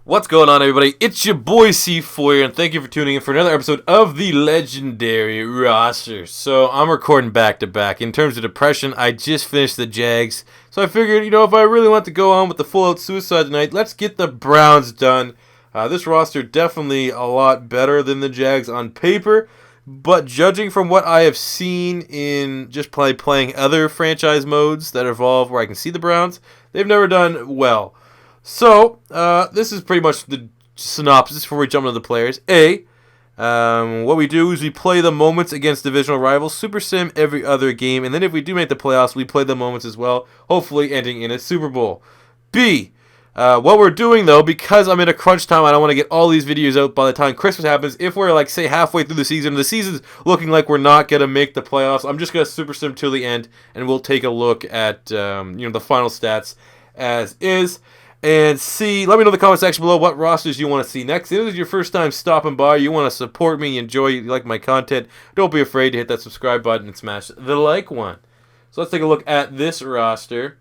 What's going on, everybody? It's your boy C4 here, and thank you for tuning in for another episode of the legendary roster. So I'm recording back-to-back. In terms of depression, I just finished the Jags, so I figured, if I really want to go on with the full-out suicide tonight, let's get the Browns done. This roster definitely a lot better than the Jags on paper, but judging from what I have seen in just playing other franchise modes that evolve where I can see the Browns, they've never done well. So, this is pretty much the synopsis before we jump into the players. What we do is we play the moments against divisional rivals, Super Sim every other game, and then if we do make the playoffs, we play the moments as well, hopefully ending in a Super Bowl. B, what we're doing though, because I'm in a crunch time, I don't want to get all these videos out by the time Christmas happens. If we're say halfway through the season's looking like we're not going to make the playoffs, I'm just going to Super Sim till the end, and we'll take a look at the final stats as is. And C, let me know in the comment section below what rosters you want to see next. If this is your first time stopping by, you want to support me, enjoy, you like my content, don't be afraid to hit that subscribe button and smash the like one. So let's take a look at this roster.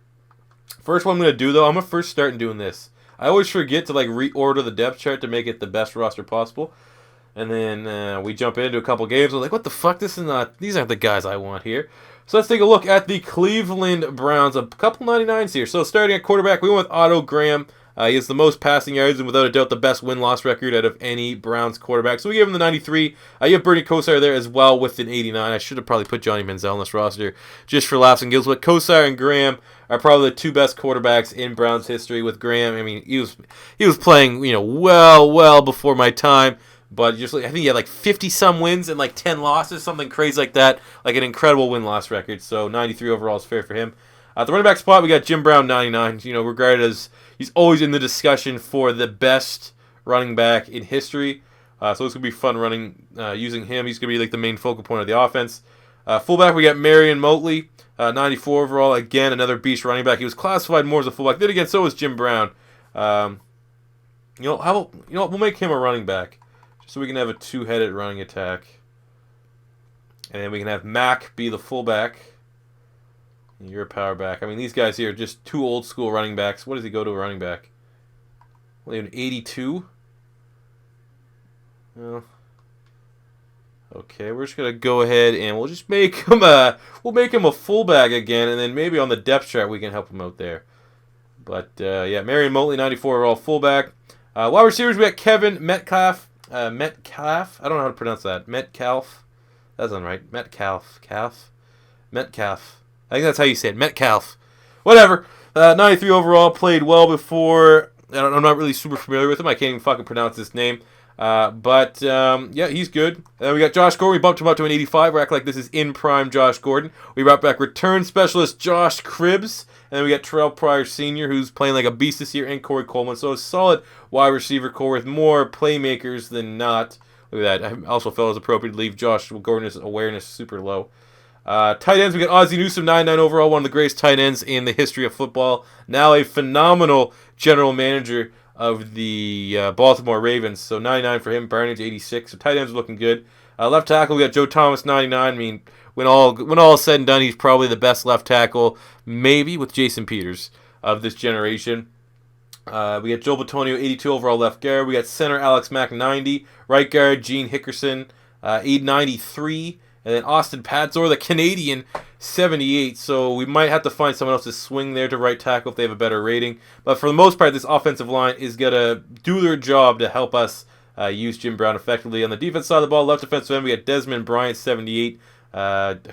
First one I'm going to do, though, I'm going to first start doing this. I always forget to reorder the depth chart to make it the best roster possible. And then we jump into a couple games. I'm like, what the fuck? These aren't the guys I want here. So let's take a look at the Cleveland Browns. A couple 99s here. So starting at quarterback, we went with Otto Graham. He has the most passing yards and without a doubt the best win-loss record out of any Browns quarterback. So we gave him the 93. You have Bernie Kosar there as well with an 89. I should have probably put Johnny Manziel on this roster just for laughs and giggles. But Kosar and Graham are probably the two best quarterbacks in Browns history. With Graham, I mean, he was playing well before my time. But I think he had 50-some wins and 10 losses, something crazy like that. An incredible win-loss record. So 93 overall is fair for him. At the running back spot, we got Jim Brown, 99. Regarded as he's always in the discussion for the best running back in history. So it's going to be fun using him. He's going to be the main focal point of the offense. Fullback, we got Marion Motley, 94 overall. Again, another beast running back. He was classified more as a fullback. Then again, so was Jim Brown. We'll make him a running back, so we can have a two-headed running attack. And then we can have Mac be the fullback. You're a power back. I mean, these guys here are just two old-school running backs. What does he go to a running back? An 82? Well, okay, we're just going to go ahead and we'll just make him a fullback again, and then maybe on the depth chart we can help him out there. But, yeah, Marion Motley, 94 overall fullback. Wide receivers, we got Kevin Metcalf. Metcalf? I don't know how to pronounce that. Metcalf? That's not right. Metcalf. Metcalf. I think that's how you say it. Metcalf. Whatever. 93 overall. Played well before. I'm not really super familiar with him. I can't even fucking pronounce this name. Yeah, he's good. Then we got Josh Gordon. We bumped him up to an 85. We act like this is in prime Josh Gordon. We brought back return specialist Josh Cribbs. And then we got Terrell Pryor Sr., who's playing like a beast this year, and Corey Coleman. So a solid wide receiver core with more playmakers than not. Look at that. I also felt it was appropriate to leave Josh Gordon's awareness super low. Tight ends, we got Ozzie Newsome, 99 overall, one of the greatest tight ends in the history of football. Now a phenomenal general manager of the Baltimore Ravens. So 99 for him, Barnage 86. So tight ends are looking good. Left tackle, we got Joe Thomas, 99. I mean, when all is said and done, he's probably the best left tackle, maybe with Jason Peters, of this generation. We got Joel Bitonio, 82 overall left guard. We got center Alex Mack, 90. Right guard Gene Hickerson, 893. And then Austin Padzor, the Canadian, 78. So we might have to find someone else to swing there to right tackle if they have a better rating. But for the most part, this offensive line is going to do their job to help us use Jim Brown effectively. On the defense side of the ball, left defensive end, we got Desmond Bryant, 78.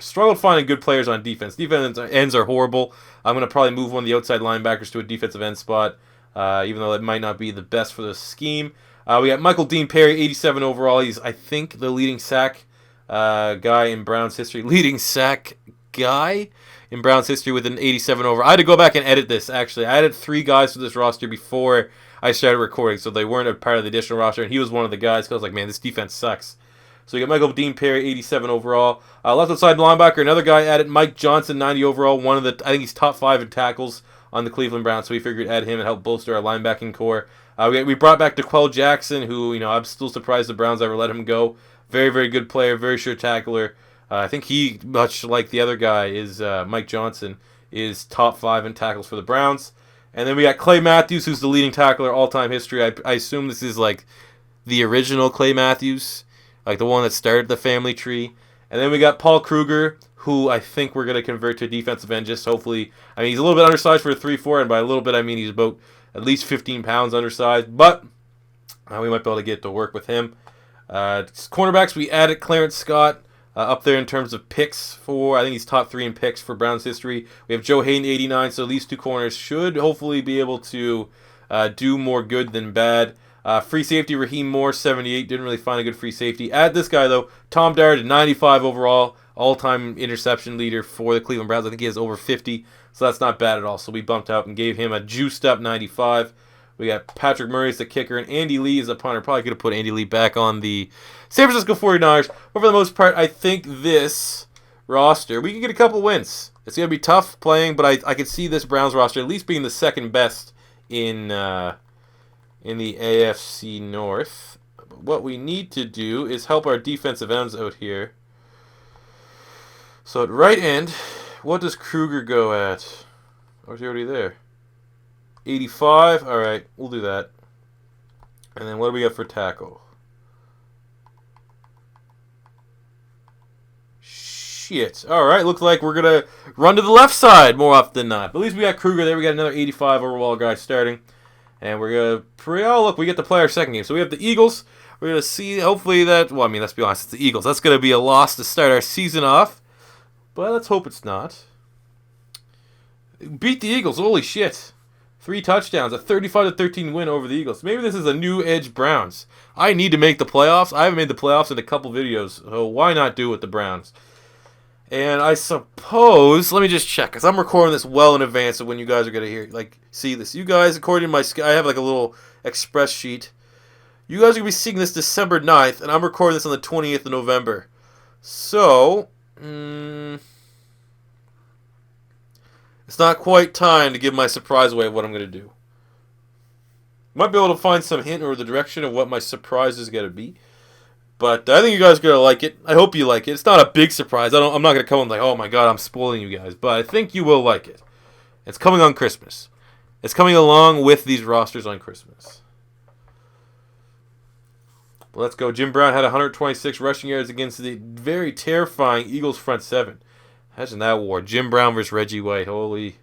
Struggled finding good players on defense. Defense ends are horrible. I'm going to probably move one of the outside linebackers to a defensive end spot, even though it might not be the best for the scheme. We got Michael Dean Perry, 87 overall. He's, I think, the leading sack guy in Browns history. Leading sack guy in Browns history with an 87 overall. I had to go back and edit this, actually. I added 3 guys to this roster before I started recording, so they weren't a part of the additional roster, and he was one of the guys, because I was like, man, this defense sucks. So you got Michael Dean Perry, 87 overall. Left outside linebacker, another guy added, Mike Johnson, 90 overall. I think he's top 5 in tackles on the Cleveland Browns, so we figured add him and help bolster our linebacking core. We brought back DeQuell Jackson, who, I'm still surprised the Browns ever let him go. Very, very good player, very sure tackler. I think he, much like the other guy, is Mike Johnson, is top 5 in tackles for the Browns. And then we got Clay Matthews, who's the leading tackler all-time history. I assume this is like the original Clay Matthews, like the one that started the family tree. And then we got Paul Kruger, who I think we're going to convert to defensive end, just hopefully. I mean, he's a little bit undersized for a 3-4, and by a little bit I mean he's about at least 15 pounds undersized. But we might be able to get to work with him. Cornerbacks, we added Clarence Scott up there in terms of picks for, I think he's top 3 in picks for Browns history. We have Joe Hayden, 89, so these 2 corners should hopefully be able to do more good than bad. Free safety, Raheem Moore, 78. Didn't really find a good free safety. Add this guy, though. Tom Dart, 95 overall. All-time interception leader for the Cleveland Browns. I think he has over 50, so that's not bad at all. So we bumped out and gave him a juiced-up 95. We got Patrick Murray as the kicker, and Andy Lee as a punter. Probably could have put Andy Lee back on the San Francisco 49ers. But for the most part, I think this roster, we can get a couple wins. It's going to be tough playing, but I could see this Browns roster at least being the second best in the AFC North. But what we need to do is help our defensive ends out here. So at right end, what does Kruger go at? Or is he already there? 85. All right, we'll do that. And then what do we got for tackle? Shit. All right, looks like we're going to run to the left side more often than not. But at least we got Kruger there. We got another 85 overall guy starting. And we're going to oh, look, we get to play our second game. So we have the Eagles. We're going to see, hopefully that, well, I mean, let's be honest, it's the Eagles. That's going to be a loss to start our season off. But let's hope it's not. Beat the Eagles. Holy shit. 3 touchdowns. A 35-13 win over the Eagles. Maybe this is a new edge Browns. I need to make the playoffs. I haven't made the playoffs in a couple videos. So why not do it with the Browns? And I suppose, let me just check, because I'm recording this well in advance of when you guys are going to see this. You guys, according to my, I have like a little express sheet. You guys are going to be seeing this December 9th, and I'm recording this on the 20th of November. So, it's not quite time to give my surprise away of what I'm going to do. Might be able to find some hint or the direction of what my surprise is going to be. But I think you guys are going to like it. I hope you like it. It's not a big surprise. I'm not going to come in like, oh my god, I'm spoiling you guys. But I think you will like it. It's coming on Christmas. It's coming along with these rosters on Christmas. Let's go. Jim Brown had 126 rushing yards against the very terrifying Eagles front seven. Imagine that war. Jim Brown versus Reggie White. Holy.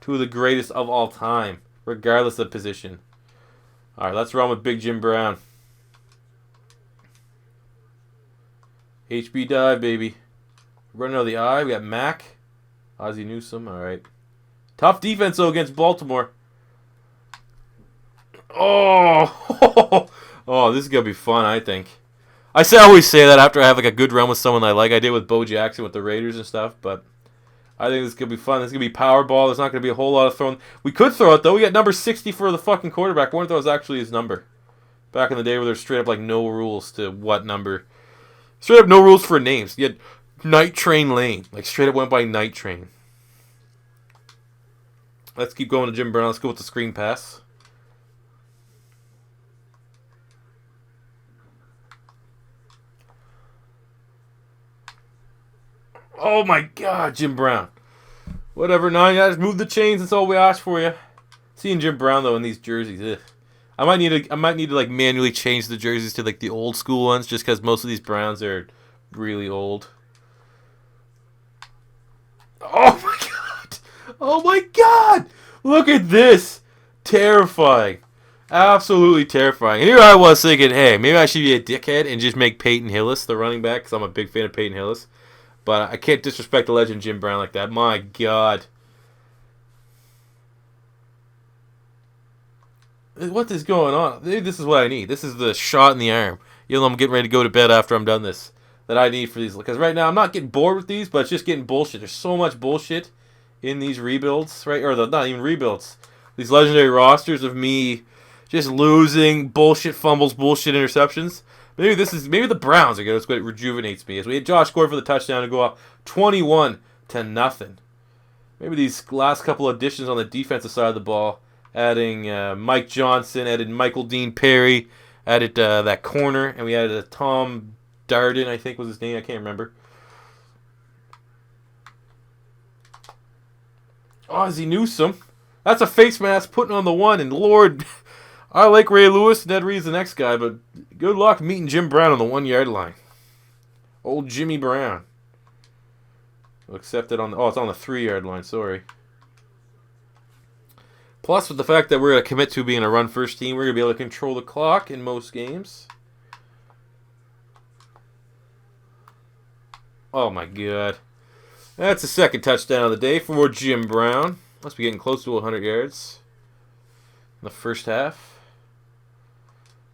2 of the greatest of all time, regardless of position. All right, let's run with Big Jim Brown. HB dive, baby. Running out of the eye. We got Mack. Ozzie Newsome. All right. Tough defense, though, against Baltimore. Oh, oh, this is going to be fun, I think. I always say that after I have like a good run with someone I like. I did with Bo Jackson with the Raiders and stuff, but I think this is going to be fun. This is going to be power ball. There's not going to be a whole lot of throwing. We could throw it, though. We got number 60 for the fucking quarterback. I wonder if that was actually his number. Back in the day where there's straight up like no rules to what number. Straight up no rules for names. You had Night Train Lane. Like straight up went by Night Train. Let's keep going to Jim Brown. Let's go with the screen pass. Oh my god, Jim Brown. Whatever, now you guys move the chains. That's all we ask for you. Seeing Jim Brown though in these jerseys, ugh. I might need to like manually change the jerseys to like the old school ones, just because most of these Browns are really old. Oh my god! Oh my god! Look at this! Terrifying. Absolutely terrifying. And here I was thinking, hey, maybe I should be a dickhead and just make Peyton Hillis the running back, because I'm a big fan of Peyton Hillis. But I can't disrespect the legend Jim Brown like that. My god. What is going on? This is what I need. This is the shot in the arm. You know, I'm getting ready to go to bed after I'm done this. That I need for these. Because right now, I'm not getting bored with these, but it's just getting bullshit. There's so much bullshit in these rebuilds, right? Or not even rebuilds. These legendary rosters of me just losing bullshit fumbles, bullshit interceptions. Maybe the Browns are good. That's what rejuvenates me. As we had Josh Gordon for the touchdown to go up 21-0. Maybe these last couple of additions on the defensive side of the ball, adding Mike Johnson, added Michael Dean Perry, added that corner, and we added a Tom Darden, I think was his name. I can't remember. Ozzie Newsome. That's a face mask putting on the one, and Lord, I like Ray Lewis. Ned Reed's the next guy, but good luck meeting Jim Brown on the 1 yard line. Old Jimmy Brown. We'll accept it on the, oh, it's on the 3 yard line, sorry. Plus, with the fact that we're going to commit to being a run first team, we're going to be able to control the clock in most games. Oh my god. That's the second touchdown of the day for Jim Brown. Must be getting close to 100 yards in the first half.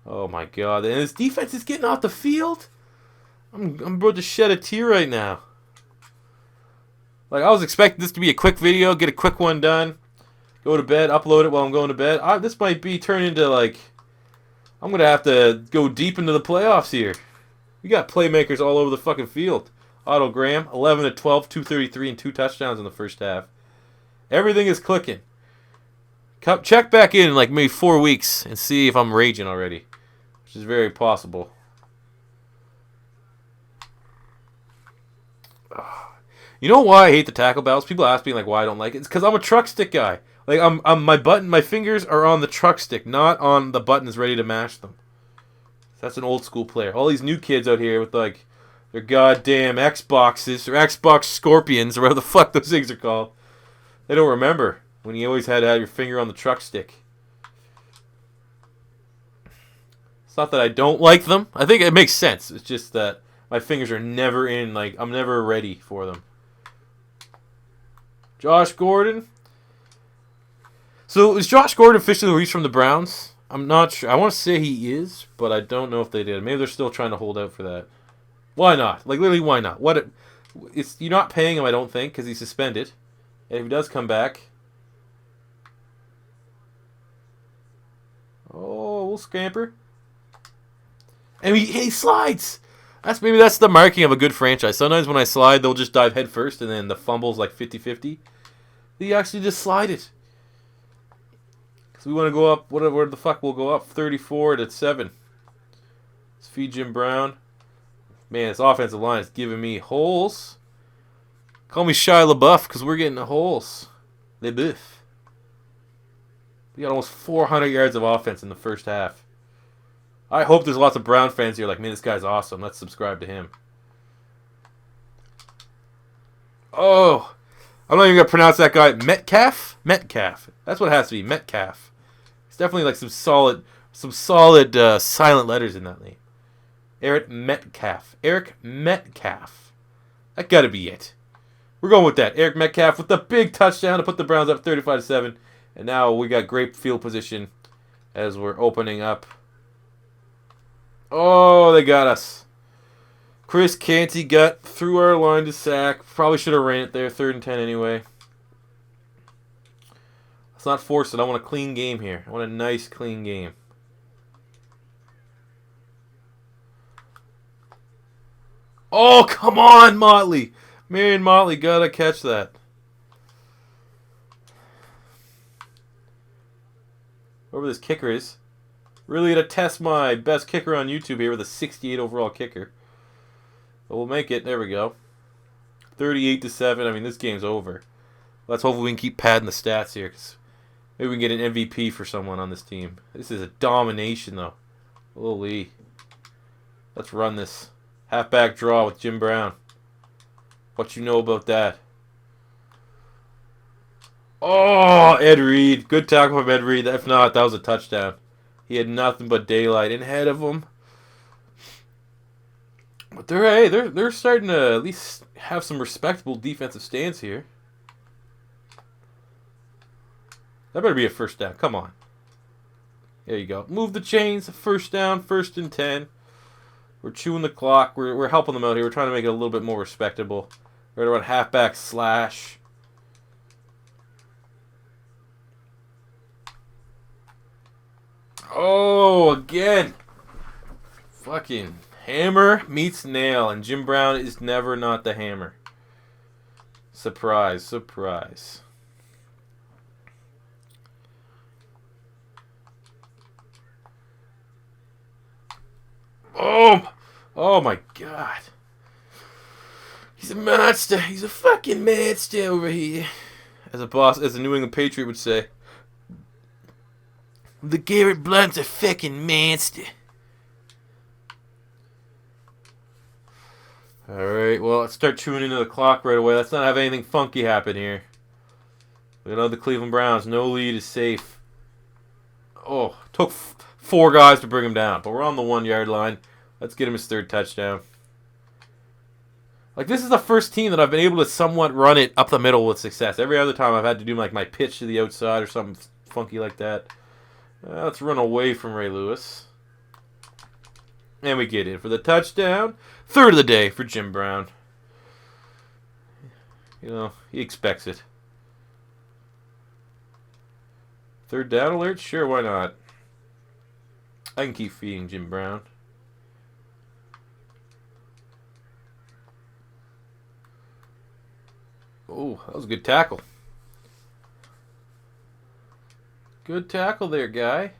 Oh my god. And his defense is getting off the field? I'm about to shed a tear right now. Like, I was expecting this to be a quick video, get a quick one done, go to bed, upload it while I'm going to bed. This might be turned into, like, I'm going to have to go deep into the playoffs here. We got playmakers all over the fucking field. Otto Graham, 11 to 12, 233, and 2 touchdowns in the first half. Everything is clicking. Check back in like maybe 4 weeks and see if I'm raging already, which is very possible. You know why I hate the tackle battles? People ask me like why I don't like it. It's because I'm a truck stick guy. Like my fingers are on the truck stick, not on the buttons ready to mash them. That's an old school player. All these new kids out here with like their goddamn Xboxes or Xbox Scorpions or whatever the fuck those things are called. They don't remember when you always had to have your finger on the truck stick. It's not that I don't like them. I think it makes sense. It's just that my fingers are never in, like, I'm never ready for them. Josh Gordon. So is Josh Gordon officially released from the Browns? I'm not sure. I want to say he is, but I don't know if they did. Maybe they're still trying to hold out for that. Why not? Like, literally, why not? You're not paying him, I don't think, because he's suspended. And if he does come back... Oh, we'll scamper. And he slides! Maybe that's the marking of a good franchise. Sometimes when I slide, they'll just dive head first, and then the fumble's like 50-50. He actually just slide it. Because we want to go up, where the fuck we'll go up? 34 to 7. Let's feed Jim Brown. Man, this offensive line is giving me holes. Call me Shia LaBeouf because we're getting the holes. LaBeouf. We got almost 400 yards of offense in the first half. I hope there's lots of Brown fans here like, man, this guy's awesome. Let's subscribe to him. Oh, I'm not even going to pronounce that guy. Metcalf? Metcalf. That's what it has to be. Metcalf. It's definitely like some solid silent letters in that name. Eric Metcalf. Eric Metcalf. That got to be it. We're going with that. Eric Metcalf with the big touchdown to put the Browns up 35-7. And now we got great field position as we're opening up. Oh, they got us. Chris Canty got through our line to sack. Probably should have ran it there. 3rd and 10 anyway. Let's not force it. I want a clean game here. I want a nice, clean game. Oh, come on, Motley. Marion Motley, gotta catch that. Whoever this kicker is. Really gonna test my best kicker on YouTube here with a 68 overall kicker. But we'll make it. There we go. 38-7. I mean, this game's over. Let's hopefully we can keep padding the stats here. Cause maybe we can get an MVP for someone on this team. This is a domination, though. Holy. Let's run this. Halfback draw with Jim Brown. What you know about that? Oh, Ed Reed. Good tackle from Ed Reed. If not, that was a touchdown. He had nothing but daylight in ahead of him. But they're starting to at least have some respectable defensive stance here. That better be a first down. Come on. There you go. Move the chains. First down. 1st and 10. We're chewing the clock. We're helping them out here. We're trying to make it a little bit more respectable. Right around halfback slash. Oh, again. Fucking hammer meets nail. And Jim Brown is never not the hammer. Surprise, surprise. Oh my God. He's a monster. He's a fucking monster over here. As a New England Patriot would say. The Garrett Blunt's a fucking monster. Alright, well, let's start chewing into the clock right away. Let's not have anything funky happen here. We know the Cleveland Browns. No lead is safe. Oh, took 4 guys to bring him down. But we're on the 1-yard line. Let's get him his 3rd touchdown. Like, this is the first team that I've been able to somewhat run it up the middle with success. Every other time I've had to do like my pitch to the outside or something funky like that. Let's run away from Ray Lewis. And we get in for the touchdown. 3rd of the day for Jim Brown. You know, he expects it. 3rd down alert? Sure, why not? I can keep feeding Jim Brown. Oh, that was a good tackle. Good tackle there, guy.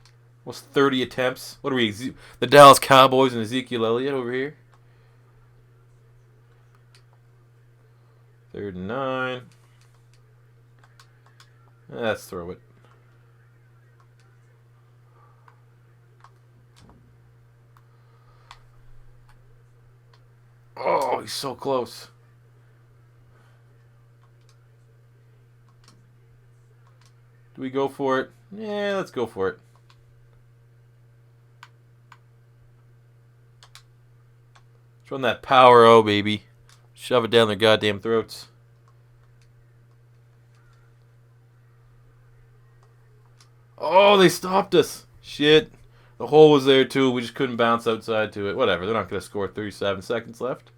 Almost 30 attempts. What are we? The Dallas Cowboys and Ezekiel Elliott over here. 3rd and 9. Let's throw it. Oh, he's so close. Do we go for it? Yeah, let's go for it. Let's run that power O, baby. Shove it down their goddamn throats. Oh, they stopped us. Shit. The hole was there, too. We just couldn't bounce outside to it. Whatever. They're not going to score 37 seconds left.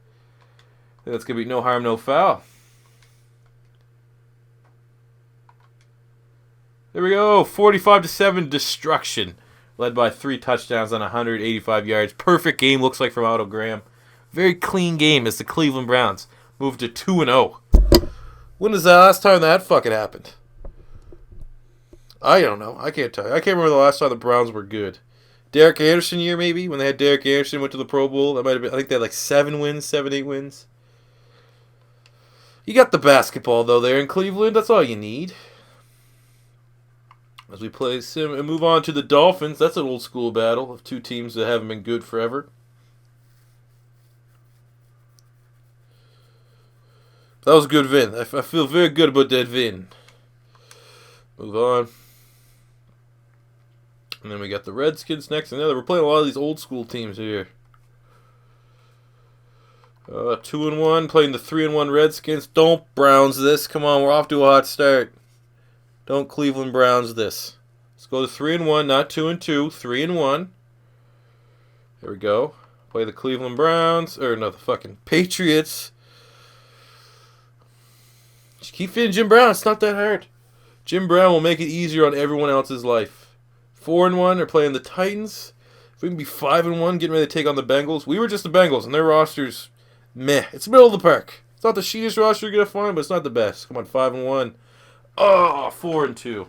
I think that's going to be no harm, no foul. There we go. 45-7 destruction. Led by 3 touchdowns on 185 yards. Perfect game, looks like, from Otto Graham. Very clean game as the Cleveland Browns move to 2-0. When was the last time that fucking happened? I don't know. I can't tell you. I can't remember the last time the Browns were good. Derek Anderson year, maybe? When they had Derek Anderson, went to the Pro Bowl. That might have been. I think they had like 7 wins, 7, 8 wins. You got the basketball, though, there in Cleveland. That's all you need. As we play sim and move on to the Dolphins. That's an old school battle of 2 teams that haven't been good forever. That was a good win. I feel very good about that win. Move on. And then we got the Redskins next. And we're playing a lot of these old school teams here. 2-1, playing the 3-1 Redskins. Don't Browns this. Come on, we're off to a hot start. Don't Cleveland Browns this. Let's go to 3-1, not 2-2. 3-1. There we go. Play the Cleveland Browns. Or no, the fucking Patriots. Just keep feeding Jim Brown. It's not that hard. Jim Brown will make it easier on everyone else's life. 4-1, they're playing the Titans. If we can be 5-1, getting ready to take on the Bengals. We were just the Bengals, and their roster's meh. It's middle of the park. It's not the shittiest roster you're going to find, but it's not the best. Come on, 5-1. Oh, 4-2.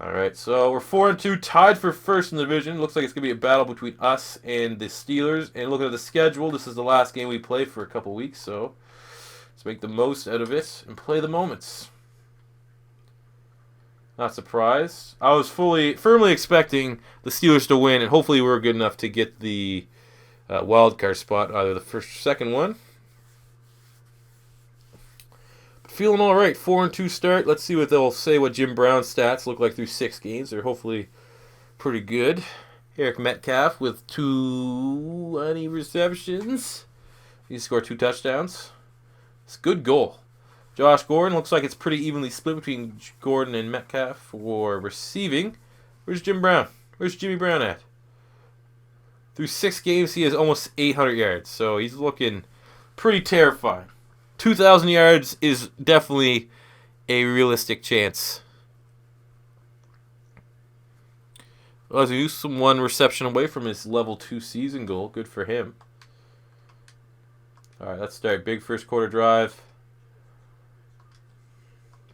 Alright, so we're 4-2, tied for first in the division. Looks like it's going to be a battle between us and the Steelers. And looking at the schedule, this is the last game we play for a couple weeks, so let's make the most out of it and play the moments. Not surprised. I was firmly expecting the Steelers to win, and hopefully we were good enough to get the wild card spot, either the first or second one. But feeling all right. 4-2 start. Let's see what they'll say. What Jim Brown's stats look like through 6 games. They're hopefully pretty good. Eric Metcalf with 20 receptions. He scored 2 touchdowns. It's a good goal. Josh Gordon, looks like it's pretty evenly split between Gordon and Metcalf for receiving. Where's Jim Brown? Where's Jimmy Brown at? Through 6 games, he has almost 800 yards, so he's looking pretty terrifying. 2,000 yards is definitely a realistic chance. Well, he's some 1 reception away from his level 2 season goal. Good for him. All right, let's start. Big first quarter drive.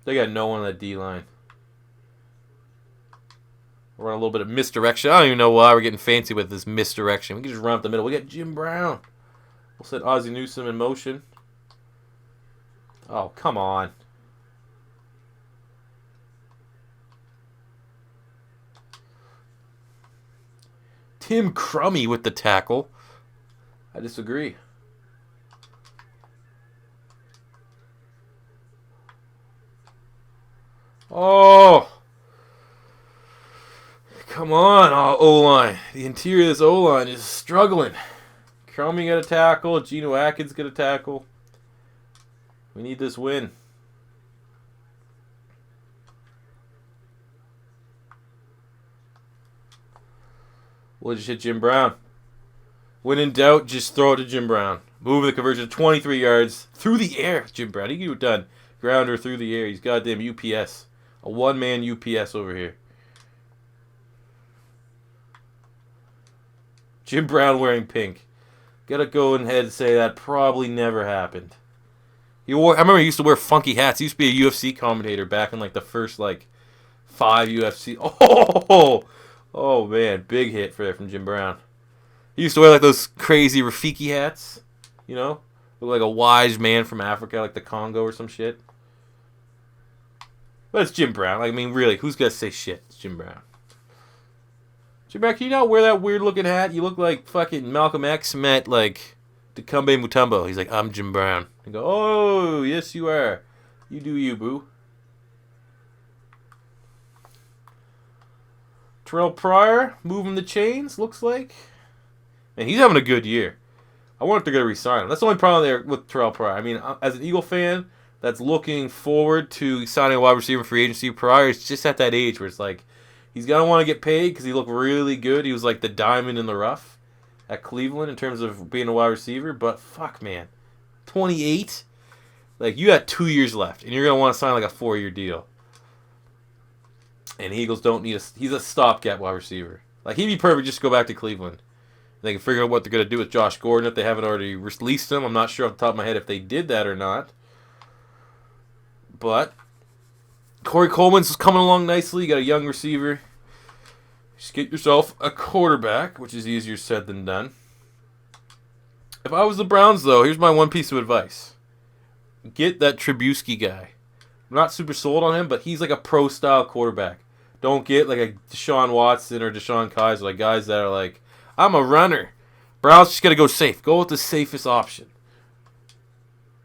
They got no one on that D-line. We're on a little bit of misdirection. I don't even know why we're getting fancy with this misdirection. We can just run up the middle. We got Jim Brown. We'll set Ozzie Newsome in motion. Oh, come on. Tim Crummy with the tackle. I disagree. Oh! Come on, O-line. The interior of this O-line is struggling. Crummy got a tackle. Geno Atkins got a tackle. We need this win. We'll just hit Jim Brown. When in doubt, just throw it to Jim Brown. Move the conversion 23 yards through the air. Jim Brown, he can get it done. Grounder through the air. He's goddamn UPS. A one-man UPS over here. Jim Brown wearing pink. Gotta go ahead and say that probably never happened. I remember he used to wear funky hats. He used to be a UFC commentator back in like the first 5 UFC. Oh man, big hit from Jim Brown. He used to wear like those crazy Rafiki hats, you know, look like a wise man from Africa, like the Congo or some shit. But it's Jim Brown. I mean, really, who's gonna say shit? It's Jim Brown. Jim Brown, can you not wear that weird looking hat? You look like fucking Malcolm X met like Dikembe Mutombo. He's like, I'm Jim Brown. And go, oh yes you are. You do you, boo. Terrell Pryor moving the chains, looks like. And he's having a good year. I wonder if they're going to re-sign him. That's the only problem there with Terrell Pryor. I mean, as an Eagle fan that's looking forward to signing a wide receiver free agency, Pryor is just at that age where it's like, he's going to want to get paid because he looked really good. He was like the diamond in the rough at Cleveland in terms of being a wide receiver. But fuck, man. 28? Like, you got 2 years left, and you're going to want to sign like a 4-year deal. And Eagles don't need he's a stopgap wide receiver. Like, he'd be perfect just to go back to Cleveland. They can figure out what they're going to do with Josh Gordon if they haven't already released him. I'm not sure off the top of my head if they did that or not. But Corey Coleman's coming along nicely. You got a young receiver. Just get yourself a quarterback, which is easier said than done. If I was the Browns, though, here's my one piece of advice. Get that Trubisky guy. I'm not super sold on him, but he's like a pro-style quarterback. Don't get like a Deshaun Watson or Deshaun Kaiser, like guys that are like, I'm a runner. Browns just got to go safe. Go with the safest option.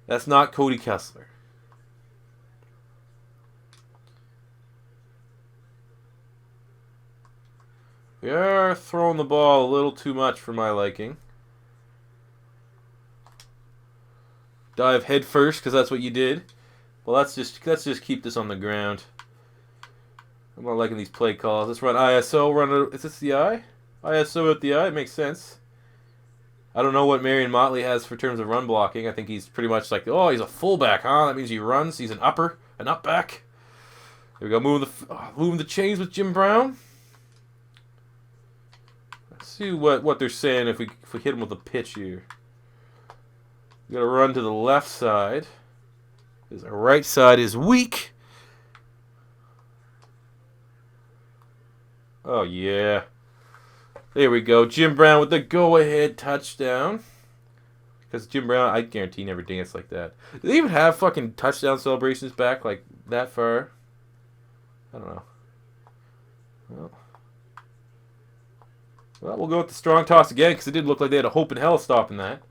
That's not Cody Kessler. We are throwing the ball a little too much for my liking. Dive head first because that's what you did. Well, let's just keep this on the ground. I'm not liking these play calls. Let's run ISO. Is this the I? ISO at the I. It makes sense. I don't know what Marion Motley has for terms of run blocking. I think he's pretty much like, oh, he's a fullback, huh? That means he runs. He's an up back. Here we go. Moving the chains with Jim Brown. Let's see what they're saying if we hit him with a pitch here. We got to run to the left side. Because our right side is weak. Oh, yeah. There we go. Jim Brown with the go-ahead touchdown. Because Jim Brown, I guarantee, never danced like that. Do they even have fucking touchdown celebrations back like that far? I don't know. Well, we'll go with the strong toss again because it did look like they had a hope in hell stopping that.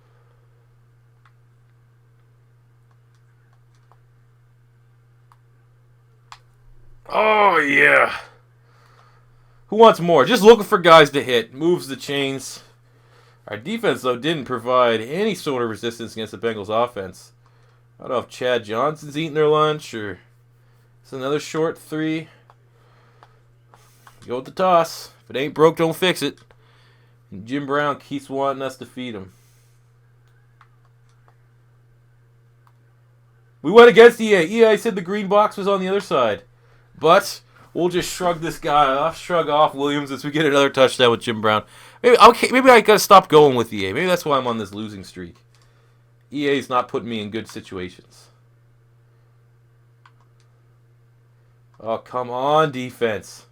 Oh, yeah. Who wants more? Just looking for guys to hit. Moves the chains. Our defense, though, didn't provide any sort of resistance against the Bengals offense. I don't know if Chad Johnson's eating their lunch or it's another short three. Go with the toss. If it ain't broke, don't fix it. And Jim Brown keeps wanting us to feed him. We went against EA. EA said the green box was on the other side. But we'll just shrug this guy off, shrug off Williams as we get another touchdown with Jim Brown. Maybe I gotta stop going with EA. Maybe that's why I'm on this losing streak. EA's not putting me in good situations. Oh, come on, defense.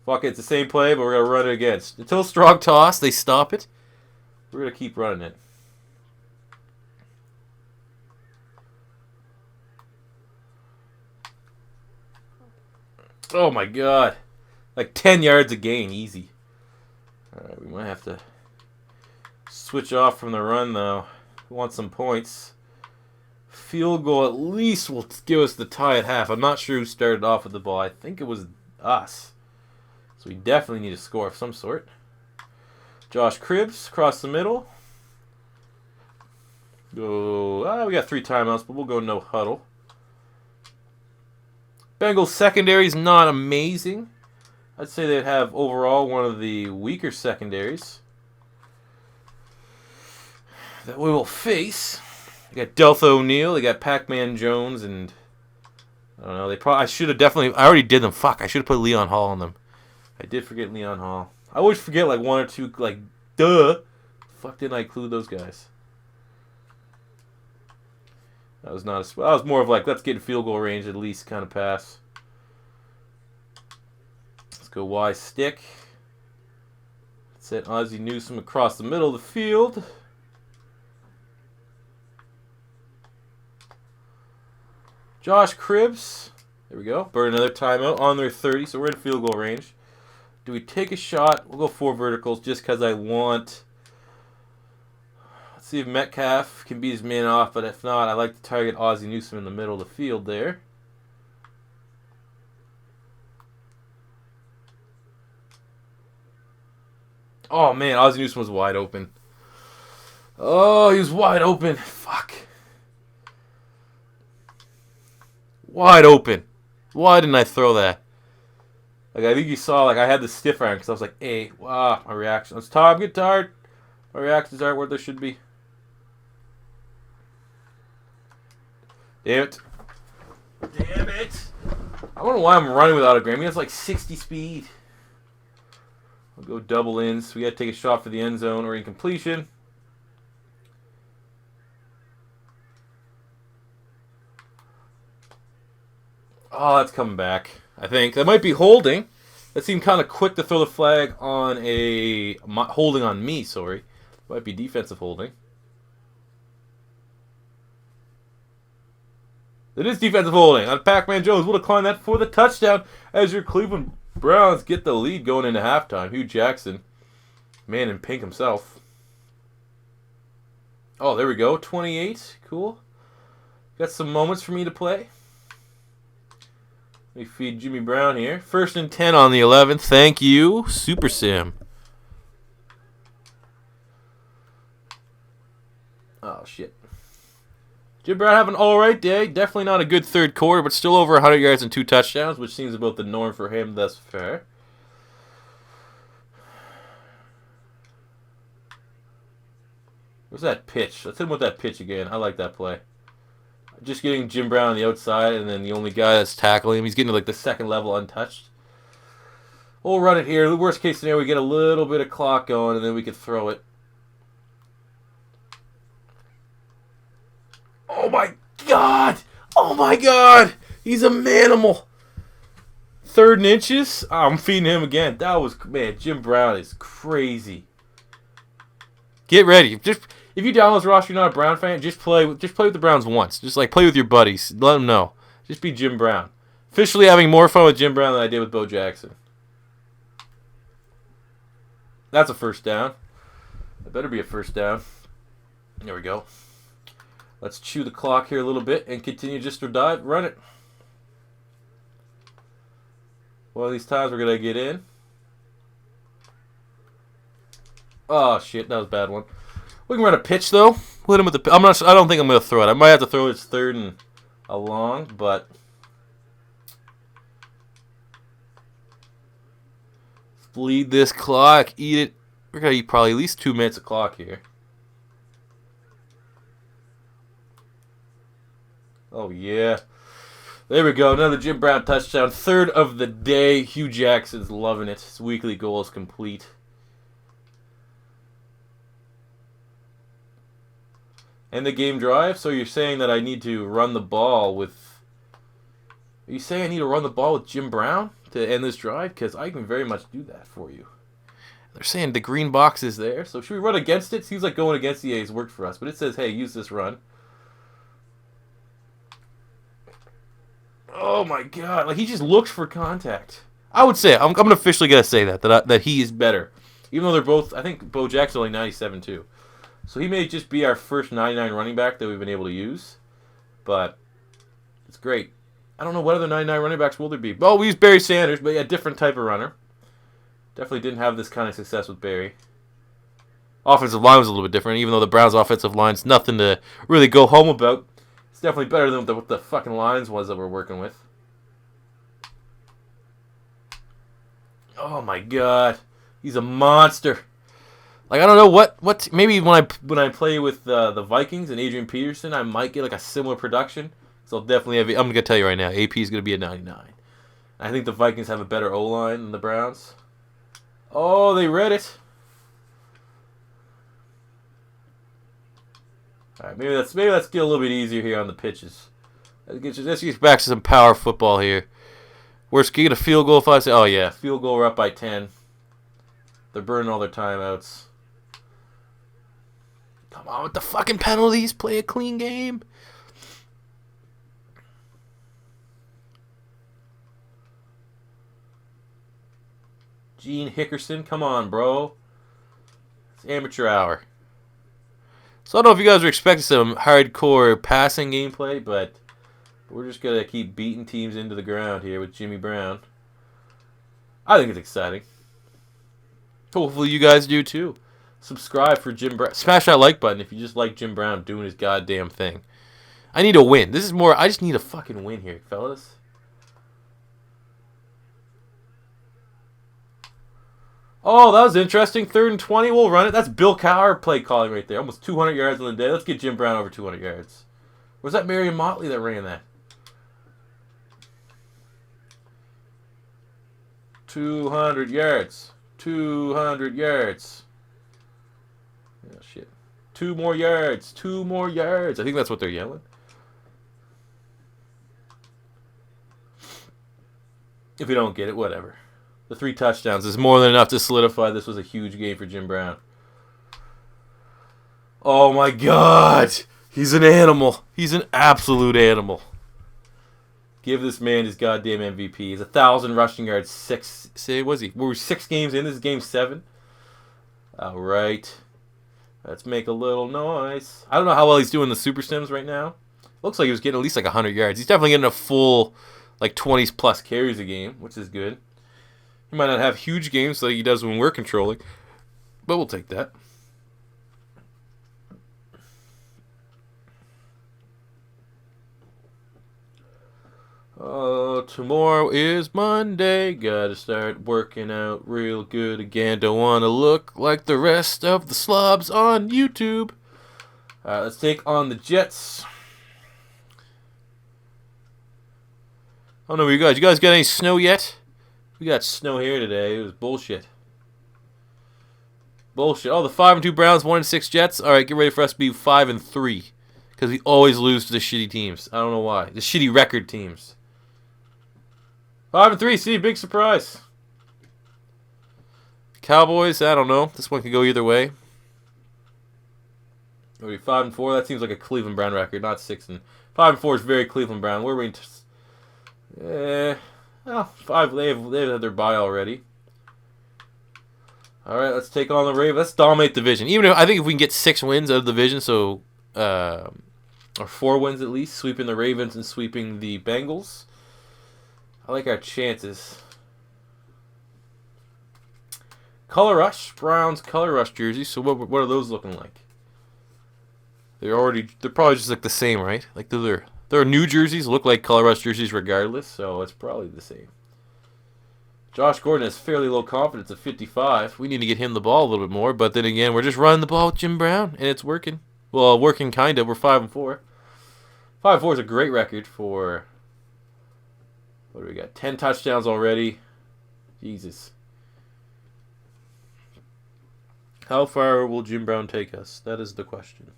Fuck it, it's the same play, but we're gonna run it again. Until strong toss, they stop it. We're gonna keep running it. Oh my god. Like 10 yards a gain, easy. Alright, we might have to switch off from the run, though. We want some points. Field goal at least will give us the tie at half. I'm not sure who started off with the ball. I think it was us. So we definitely need a score of some sort. Josh Cribbs across the middle. Go. We got 3 timeouts, but we'll go no huddle. Bengals secondary is not amazing. I'd say they'd have overall one of the weaker secondaries that we will face. They got Deltha O'Neal, they got Pac-Man Jones, and I don't know. I should have definitely. I already did them. Fuck, I should have put Leon Hall on them. I did forget Leon Hall. I always forget like 1 or 2. Like, duh. Fuck, didn't I include those guys? That was not. That was more of like, let's get in field goal range at least kind of pass. Let's go Y stick. Set Ozzie Newsome across the middle of the field. Josh Cribbs. There we go. Burn another timeout on their 30, so we're in field goal range. Do we take a shot? We'll go 4 verticals just because I want. Let's see if Metcalf can beat his man off, but if not, I like to target Ozzie Newsome in the middle of the field there. Oh, man, Ozzie Newsome was wide open. Oh, he was wide open. Fuck. Wide open. Why didn't I throw that? Like, I think you saw, like, I had the stiff arm because I was like, hey, wow, my reaction. I was tired. I'm getting tired. My reactions aren't where they should be. Damn it. Damn it. I don't know why I'm running without a gram. He has like 60 speed. I'll go double ins. We got to take a shot for the end zone or incompletion. Oh, that's coming back. I think that might be holding. That seemed kind of quick to throw the flag on a holding on me. Sorry, might be defensive holding. It is defensive holding on Pac-Man Jones. We'll decline that for the touchdown as your Cleveland Browns get the lead going into halftime. Hugh Jackson, man in pink himself. Oh, there we go. 28. Cool. Got some moments for me to play. Let me feed Jimmy Brown here. 1st and 10 on the 11th. Thank you, Super Sim. Oh, shit. Jim Brown having an alright day. Definitely not a good 3rd quarter, but still over 100 yards and 2 touchdowns, which seems about the norm for him thus far. Where's that pitch? Let's hit him with that pitch again. I like that play. Just getting Jim Brown on the outside, and then the only guy that's tackling him, he's getting to like the 2nd level untouched. We'll run it here. The worst case scenario, we get a little bit of clock going, and then we can throw it. Oh my God! Oh my God! He's a manimal. 3rd and inches. Oh, I'm feeding him again. That was, man, Jim Brown is crazy. Get ready. Just if you download this roster, you're not a Brown fan, just play with the Browns once. Just like play with your buddies. Let them know. Just be Jim Brown. Officially having more fun with Jim Brown than I did with Bo Jackson. That's a 1st down. That better be a 1st down. There we go. Let's chew the clock here a little bit and continue just to run it. One of these times we're gonna get in. Oh shit, that was a bad one. We can run a pitch though. We'll hit him with the. I don't think I'm gonna throw it. I might have to throw it 3rd and a long, but bleed this clock. Eat it. We're gonna eat probably at least 2 minutes of clock here. Oh, yeah. There we go. Another Jim Brown touchdown. 3rd of the day. Hugh Jackson's loving it. His weekly goal is complete. And the game drive. So you're saying that I need to run the ball with... Are you saying I need to run the ball with Jim Brown to end this drive? Because I can very much do that for you. They're saying the green box is there. So should we run against it? Seems like going against the A's worked for us. But it says, hey, use this run. Oh my God! Like he just looks for contact. I would say I'm officially gonna say that he is better, even though they're both. I think Bo Jackson's only 97 too, so he may just be our first 99 running back that we've been able to use. But it's great. I don't know what other 99 running backs will there be. Well, we used Barry Sanders, but yeah, different type of runner. Definitely didn't have this kind of success with Barry. Offensive line was a little bit different, even though the Browns' offensive line's nothing to really go home about. It's definitely better than what the fucking lines was that we're working with. Oh my god, he's a monster. Like, I don't know what maybe when I play with the Vikings and Adrian Peterson, I might get like a similar production. So I'll definitely have. I'm gonna tell you right now, AP is gonna be a 99. I think the Vikings have a better O line than the Browns. Oh, they read it. All right, maybe let's get a little bit easier here on the pitches. Let's get back to some power football here. Worst, get a field goal if I say, oh yeah, field goal, we're up by 10. They're burning all their timeouts. Come on with the fucking penalties. Play a clean game. Gene Hickerson, come on, bro. It's amateur hour. So I don't know if you guys were expecting some hardcore passing gameplay, but we're just going to keep beating teams into the ground here with Jimmy Brown. I think it's exciting. Hopefully you guys do too. Subscribe for Jim Brown. Smash that like button if you just like Jim Brown doing his goddamn thing. I need a win. This is more, I just need a fucking win here, fellas. Oh, that was interesting. 3rd and 20. We'll run it. That's Bill Cowher play calling right there. Almost 200 yards on the day. Let's get Jim Brown over 200 yards. Was that Marion Motley that ran that? 200 yards. 200 yards. Oh, shit. 2 more yards. 2 more yards. I think that's what they're yelling. If you don't get it, whatever. The 3 touchdowns is more than enough to solidify this was a huge game for Jim Brown. Oh my god! He's an animal. He's an absolute animal. Give this man his goddamn MVP. He's 1,000 rushing yards. 6. Say, was he? We're 6 games in. This is game 7. All right. Let's make a little noise. I don't know how well he's doing the super stims right now. Looks like he was getting at least like 100 yards. He's definitely getting a full like 20 plus carries a game, which is good. He might not have huge games like he does when we're controlling, but we'll take that. Tomorrow is Monday. Gotta start working out real good again. Don't want to look like the rest of the slobs on YouTube. Alright, let's take on the Jets. I don't know where you guys. You guys got any snow yet? We got snow here today. It was bullshit. Bullshit. Oh, the 5-2 Browns, 1-6 Jets. All right, get ready for us to be 5-3, because we always lose to the shitty teams. I don't know why. The shitty record teams. 5-3. See, big surprise. Cowboys. I don't know. This one could go either way. Are we 5-4? That seems like a Cleveland Brown record, not 6 and 5-4 is very Cleveland Brown. Where are we? Well, 5. They've had their bye already. All right, let's take on the Ravens. Let's dominate the division. Even if I think if we can get 6 wins out of the division, so or 4 wins at least, sweeping the Ravens and sweeping the Bengals, I like our chances. Color Rush, Browns Color Rush jerseys. So what are those looking like? They're probably just like the same, right? Like their new jerseys look like Color Rush jerseys regardless, so it's probably the same. Josh Gordon has fairly low confidence at 55. We need to get him the ball a little bit more, but then again, we're just running the ball with Jim Brown, and it's working. Well, working kind of. We're 5-4. 5-4 is a great record for, what do we got? 10 touchdowns already. Jesus. How far will Jim Brown take us? That is the question.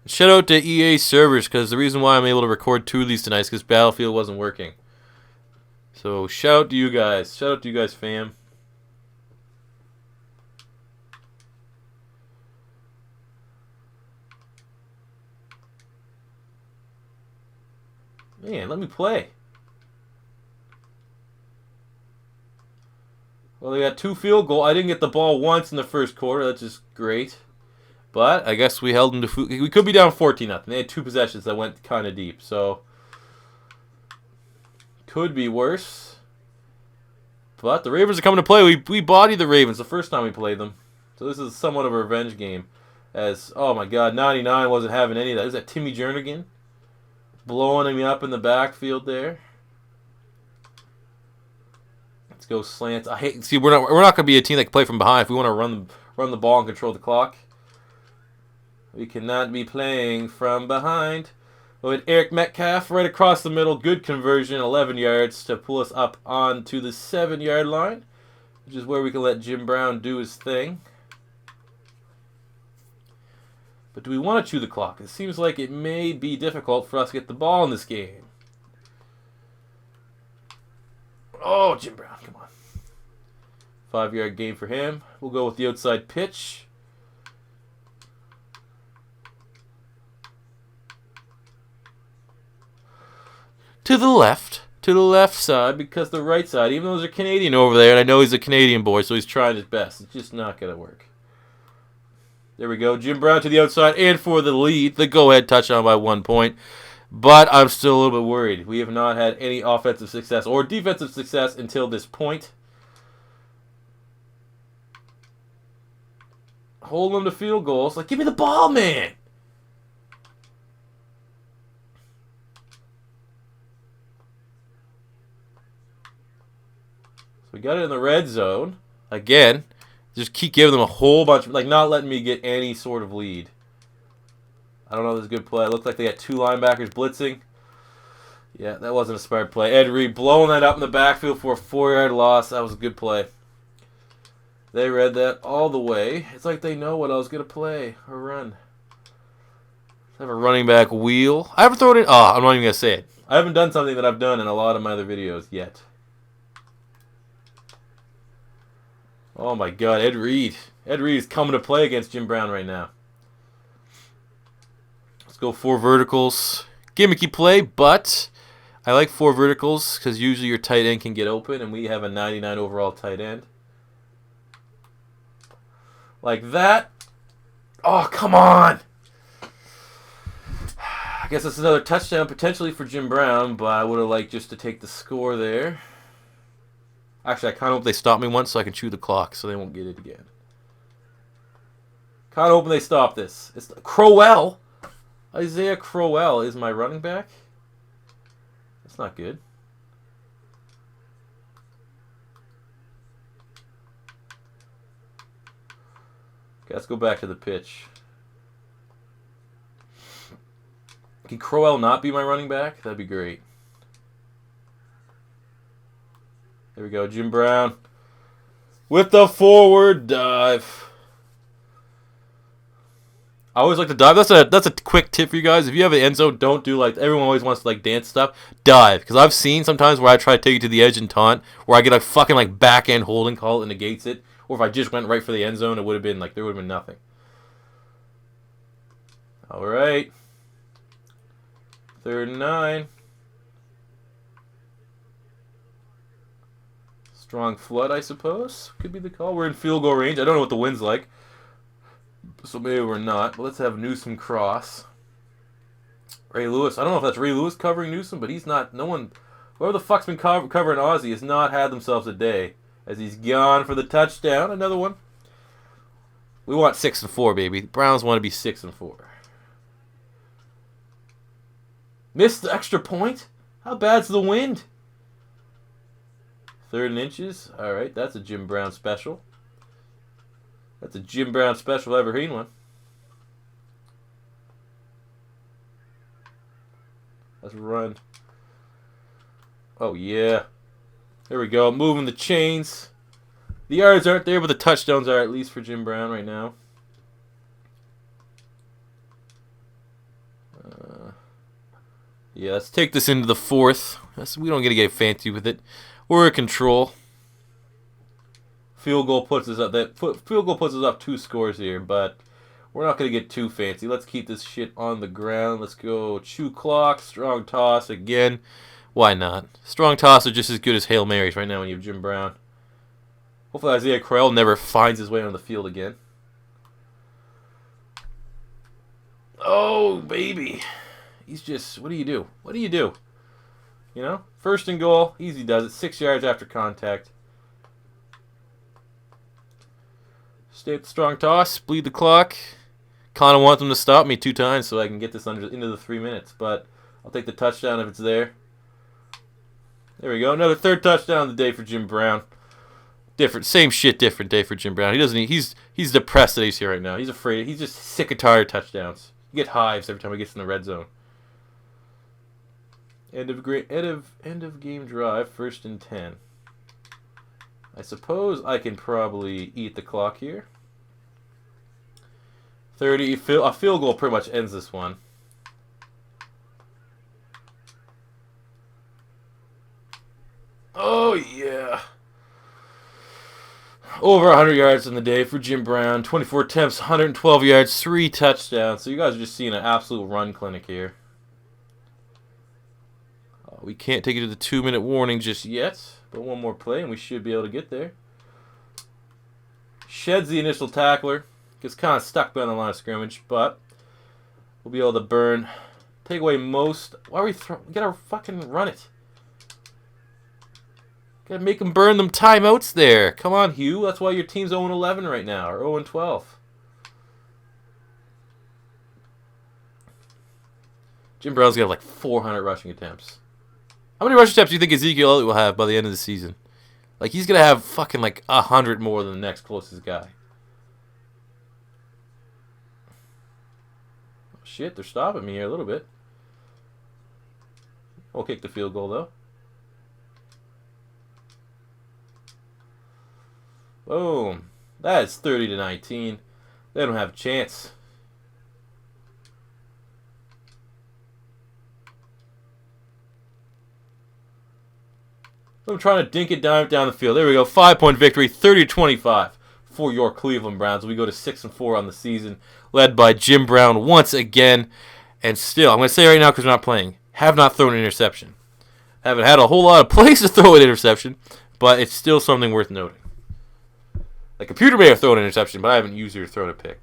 Shout out to EA servers, because the reason why I'm able to record 2 of these tonight is because Battlefield wasn't working. So shout out to you guys. Shout out to you guys, fam. Man, let me play. Well, they got 2 field goals. I didn't get the ball once in the first quarter. That's just great. But I guess we held them to... We could be down 14-0. They had 2 possessions that went kind of deep. So, could be worse. But the Ravens are coming to play. We bodied the Ravens the first time we played them. So this is somewhat of a revenge game. As, oh my God, 99 wasn't having any of that. Is that Timmy Jernigan? Blowing me up in the backfield there. Let's go slants. I hate. See, we're not going to be a team that can play from behind. If we want to run the ball and control the clock, we cannot be playing from behind. With Eric Metcalf right across the middle, good conversion, 11 yards to pull us up onto the 7-yard line, which is where we can let Jim Brown do his thing. But do we want to chew the clock? It seems like it may be difficult for us to get the ball in this game. Oh, Jim Brown, come on. 5-yard gain for him. We'll go with the outside pitch. To the left side, because the right side, even though there's a Canadian over there, and I know he's a Canadian boy, so he's trying his best. It's just not going to work. There we go. Jim Brown to the outside, and for the lead, the go-ahead touchdown by 1 point. But I'm still a little bit worried. We have not had any offensive success or defensive success until this point. Hold them to field goals. Like, give me the ball, man! So we got it in the red zone. Again, just keep giving them a whole bunch, like not letting me get any sort of lead. I don't know if this is a good play. It looked like they got 2 linebackers blitzing. Yeah, that wasn't a smart play. Ed Reed blowing that up in the backfield for a 4-yard loss. That was a good play. They read that all the way. It's like they know what I was going to play or run. Let's have a running back wheel. I haven't thrown it. Oh, I'm not even going to say it. I haven't done something that I've done in a lot of my other videos yet. Oh my God, Ed Reed. Ed Reed is coming to play against Jim Brown right now. Let's go 4 verticals. Gimmicky play, but I like 4 verticals because usually your tight end can get open, and we have a 99 overall tight end. Like that. Oh, come on. I guess that's another touchdown potentially for Jim Brown, but I would have liked just to take the score there. Actually, I kind of hope they stop me once so I can chew the clock so they won't get it again. Kind of hoping they stop this. It's Crowell. Isaiah Crowell is my running back. That's not good. Okay, let's go back to the pitch. Can Crowell not be my running back? That'd be great. There we go, Jim Brown with the forward dive. I always like to dive. That's a quick tip for you guys. If you have an end zone, don't do like everyone always wants to like dance stuff. Dive, because I've seen sometimes where I try to take it to the edge and taunt, where I get a fucking like back end holding call and negates it. Or if I just went right for the end zone, it would have been like there would have been nothing. All right, 3rd and 9. Strong flood, I suppose. Could be the call. We're in field goal range. I don't know what the wind's like. So maybe we're not. But let's have Newsome cross. Ray Lewis. I don't know if that's Ray Lewis covering Newsome, but he's not. No one. Whoever the fuck's been covering Ozzy has not had themselves a day. As he's gone for the touchdown. Another one. We want 6-4, baby. The Browns want to be 6-4. Missed the extra point? How bad's the wind? 3rd and inches. All right, that's a Jim Brown special. That's a Jim Brown special. I've ever seen one. Let's run. Oh, yeah. There we go. Moving the chains. The yards aren't there, but the touchdowns are at least for Jim Brown right now. Yeah, let's take this into the 4th. We don't get to get fancy with it. We're in control. Field goal puts us up. Field goal puts us up 2 scores here, but we're not going to get too fancy. Let's keep this shit on the ground. Let's go chew clock, strong toss again. Why not? Strong toss are just as good as Hail Marys right now when you have Jim Brown. Hopefully Isaiah Crowell never finds his way on the field again. Oh, baby. He's just, what do you do? What do you do? You know? First and goal. Easy does it. 6 yards after contact. Stay with the strong toss. Bleed the clock. Kind of want them to stop me 2 times so I can get this into the 3 minutes. But I'll take the touchdown if it's there. There we go. Another third touchdown of the day for Jim Brown. Different, same shit, different day for Jim Brown. He doesn't. He's depressed that he's here right now. He's afraid. He's just sick and tired of touchdowns. You get hives every time he gets in the red zone. End of game drive. 1st and 10. I suppose I can probably eat the clock here. 30. A field goal pretty much ends this one. Oh yeah. Over 100 yards in the day for Jim Brown. 24 attempts, 112 yards, 3 touchdowns. So you guys are just seeing an absolute run clinic here. We can't take it to the 2-minute warning just yet. But one more play and we should be able to get there. Sheds the initial tackler. Gets kind of stuck behind the line of scrimmage. But we'll be able to burn. Take away most. Why are we throwing? We gotta fucking run it. Gotta make them burn them timeouts there. Come on, Hugh. That's why your team's 0-11 right now, or 0-12. Jim Brown's got like 400 rushing attempts. How many rushing attempts do you think Ezekiel Elliott will have by the end of the season? Like, he's gonna have fucking like 100 more than the next closest guy. Oh, shit, they're stopping me here a little bit. We'll kick the field goal though. Boom. That is 30-19. They don't have a chance. I'm trying to dink it down the field. There we go. 5-point victory, 30-25 for your Cleveland Browns. We go to 6-4 on the season, led by Jim Brown once again. And still, I'm going to say right now because we're not playing, have not thrown an interception. Haven't had a whole lot of plays to throw an interception, but it's still something worth noting. The computer may have thrown an interception, but I haven't used it or thrown a pick.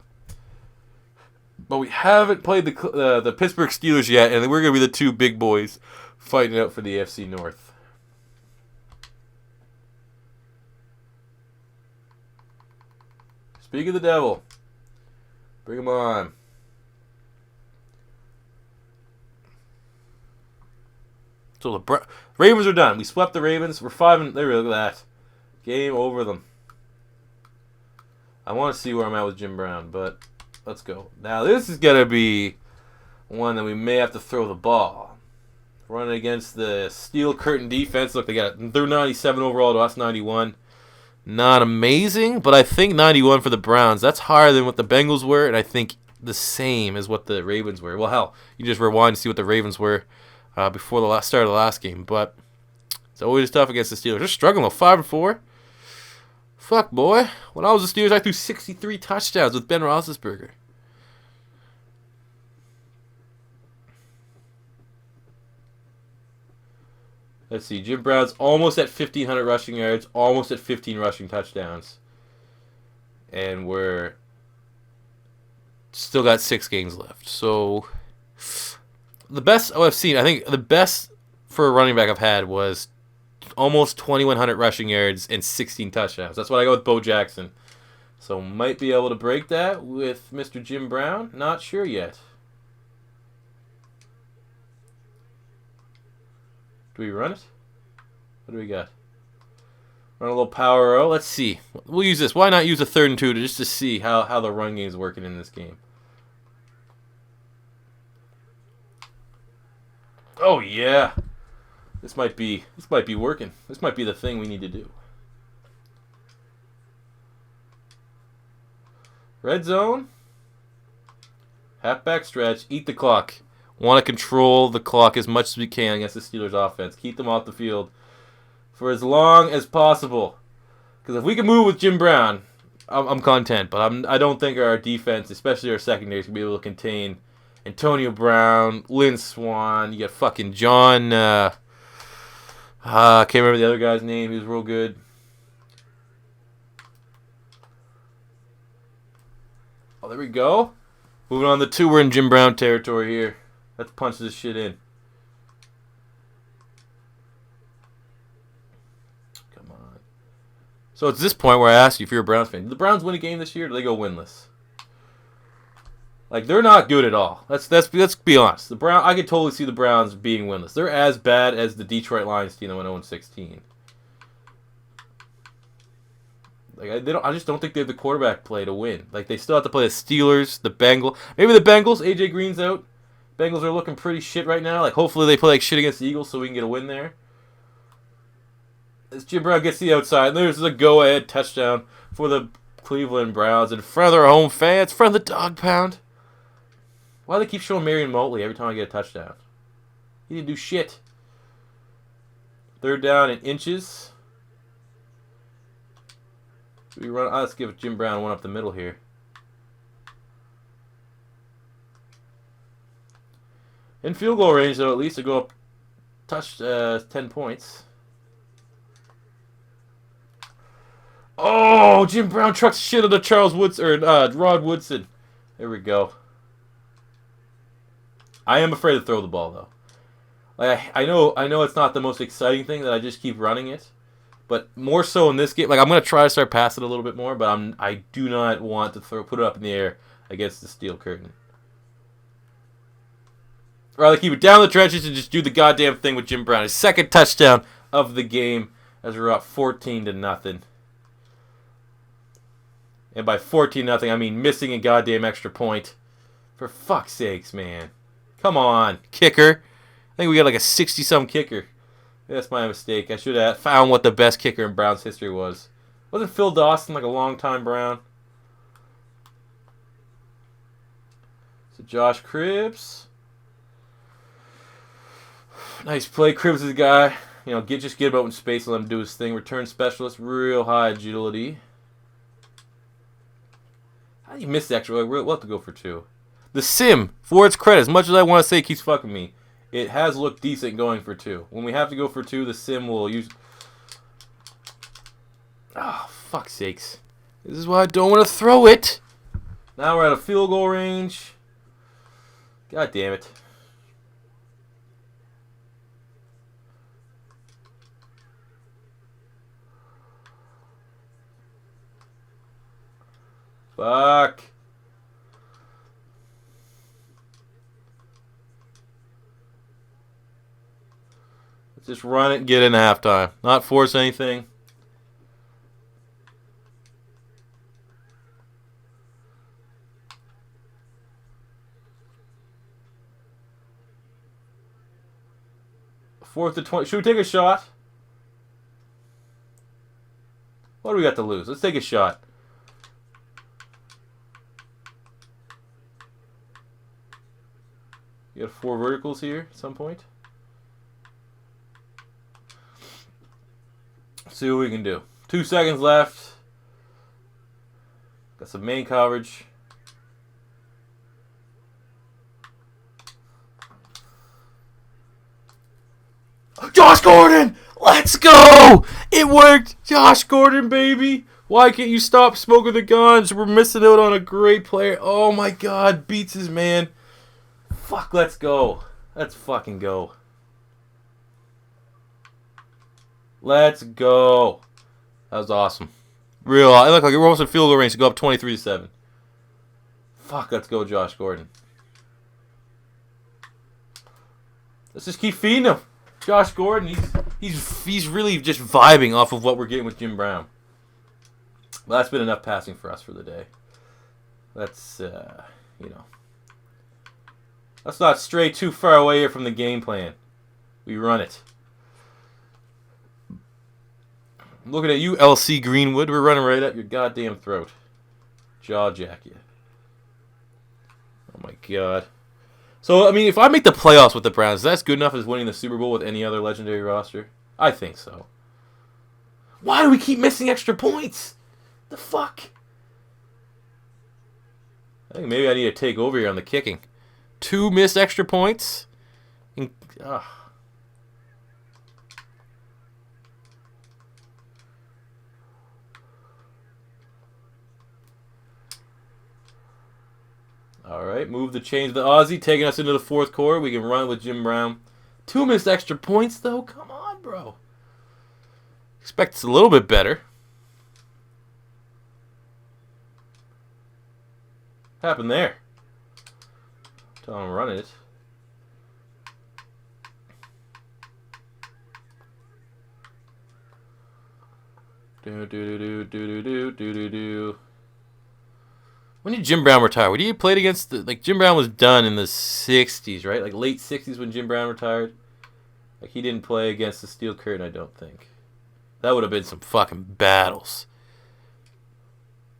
But we haven't played the Pittsburgh Steelers yet, and we're going to be the 2 big boys fighting out for the AFC North. Speak of the devil. Bring him on. So the Ravens are done. We swept the Ravens. We're 5 there. Look at that. Game over them. I want to see where I'm at with Jim Brown, but let's go. Now, this is going to be one that we may have to throw the ball. Running against the Steel Curtain defense. Look, they're 97 overall to us 91. Not amazing, but I think 91 for the Browns. That's higher than what the Bengals were, and I think the same as what the Ravens were. Well, hell, you just rewind to see what the Ravens were before the start of the last game. But it's always tough against the Steelers. They're struggling though, 5-4. Fuck, boy. When I was the Steelers, I threw 63 touchdowns with Ben Roethlisberger. Let's see. Jim Brown's almost at 1,500 rushing yards, almost at 15 rushing touchdowns. And we're still got 6 games left. So, the best I've seen, I think the best for a running back I've had was almost 2,100 rushing yards and 16 touchdowns. That's what I go with Bo Jackson. So, might be able to break that with Mr. Jim Brown. Not sure yet. Do we run it? What do we got? Run a little power row. Let's see. We'll use this. Why not use a 3rd and 2 just to see how the run game is working in this game? Oh yeah. This might be working. This might be the thing we need to do. Red zone. Halfback stretch. Eat the clock. Want to control the clock as much as we can against the Steelers' offense. Keep them off the field for as long as possible. Because if we can move with Jim Brown, I'm content. But I don't think our defense, especially our secondary, is going to be able to contain Antonio Brown, Lynn Swann. You got fucking John. I can't remember the other guy's name. He was real good. Oh, there we go. Moving on to 2. We're in Jim Brown territory here. Let's punch this shit in. Come on. So it's this point where I ask you if you're a Browns fan. Did the Browns win a game this year or do they go winless? Like, they're not good at all. Let's be honest. I could totally see the Browns being winless. They're as bad as the Detroit Lions team that went 0-16. Like, I just don't think they have the quarterback play to win. Like, they still have to play the Steelers, the Bengals. Maybe the Bengals. AJ Green's out. Bengals are looking pretty shit right now. Like, hopefully they play like shit against the Eagles so we can get a win there. As Jim Brown gets the outside, there's a go-ahead touchdown for the Cleveland Browns in front of their home fans, in front of the dog pound. Why do they keep showing Marion Motley every time I get a touchdown? He didn't do shit. 3rd down in inches. We run. Let's give Jim Brown one up the middle here. In field goal range, though, at least to go up, 10 points. Oh, Jim Brown trucks shit on the Rod Woodson. There we go. I am afraid to throw the ball though. Like I know it's not the most exciting thing that I just keep running it. But more so in this game, like I'm gonna try to start passing a little bit more, but I do not want to put it up in the air against the steel curtain. I'd rather keep it down the trenches and just do the goddamn thing with Jim Brown. His 2nd touchdown of the game as we're up 14-0. And by 14-0, I mean missing a goddamn extra point. For fuck's sakes, man. Come on, kicker. I think we got like a 60-some kicker. That's my mistake. I should have found what the best kicker in Browns history was. Wasn't Phil Dawson like a long-time Brown? So Josh Cribbs. Nice play. Cribbs is the guy. You know, just get him out in space and let him do his thing. Return specialist. Real high agility. How do you miss the extra? We'll have to go for 2. The sim, for its credit, as much as I want to say it keeps fucking me, it has looked decent going for 2. When we have to go for 2, the sim will use... Oh, fuck's sakes. This is why I don't want to throw it. Now we're at a field goal range. God damn it. Fuck. Let's just run it and get in halftime. Not force anything. Fourth to 20. Should we take a shot? What do we got to lose? Let's take a shot. You got 4 verticals here at some point. Let's see what we can do. 2 seconds left. Got some main coverage. Josh Gordon! Let's go! It worked! Josh Gordon, baby! Why can't you stop smoking the guns? We're missing out on a great player. Oh my god, beats his man. Fuck, let's go. Let's fucking go. Let's go. That was awesome. Real, it looked like we're almost in field goal range to go up 23-7. Fuck, let's go, Josh Gordon. Let's just keep feeding him. Josh Gordon, he's really just vibing off of what we're getting with Jim Brown. Well, that's been enough passing for us for the day. Let's, let's not stray too far away here from the game plan. We run it. I'm looking at you, LC Greenwood. We're running right up your goddamn throat. Jaw jack you. Oh my god. So, I mean, if I make the playoffs with the Browns, that's good enough as winning the Super Bowl with any other legendary roster? I think so. Why do we keep missing extra points? The fuck? I think maybe I need to take over here on the kicking. 2 missed extra points? All right, move the chains of the Aussie, taking us into the fourth quarter. We can run with Jim Brown. 2 missed extra points, though. Come on, bro. Expect it's a little bit better. What happened there? Tell him to run it. Do. When did Jim Brown retire? When did he played against Jim Brown was done in the 60s, right? Like late 60s when Jim Brown retired. Like he didn't play against the Steel Curtain, I don't think. That would have been some fucking battles.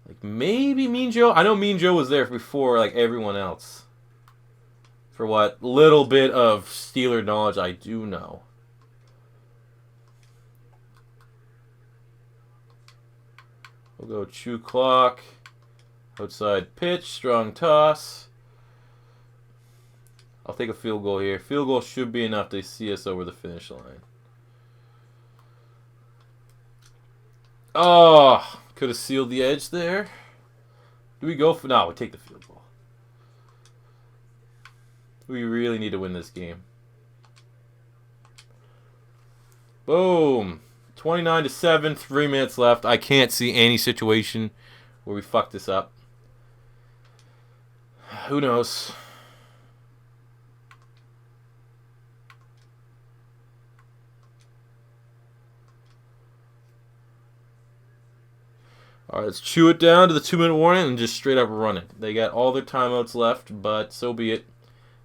Like maybe Mean Joe. I know Mean Joe was there before like everyone else. For what little bit of Steeler knowledge I do know. We'll go chew clock. Outside pitch, strong toss. I'll take a field goal here. Field goal should be enough to see us over the finish line. Oh, could have sealed the edge there. Do we go for... No, we take the field goal. We really need to win this game. Boom. 29-7, 3 minutes left. I can't see any situation where we fuck this up. Who knows? All right, let's chew it down to the 2-minute warning and just straight up run it. They got all their timeouts left, but so be it.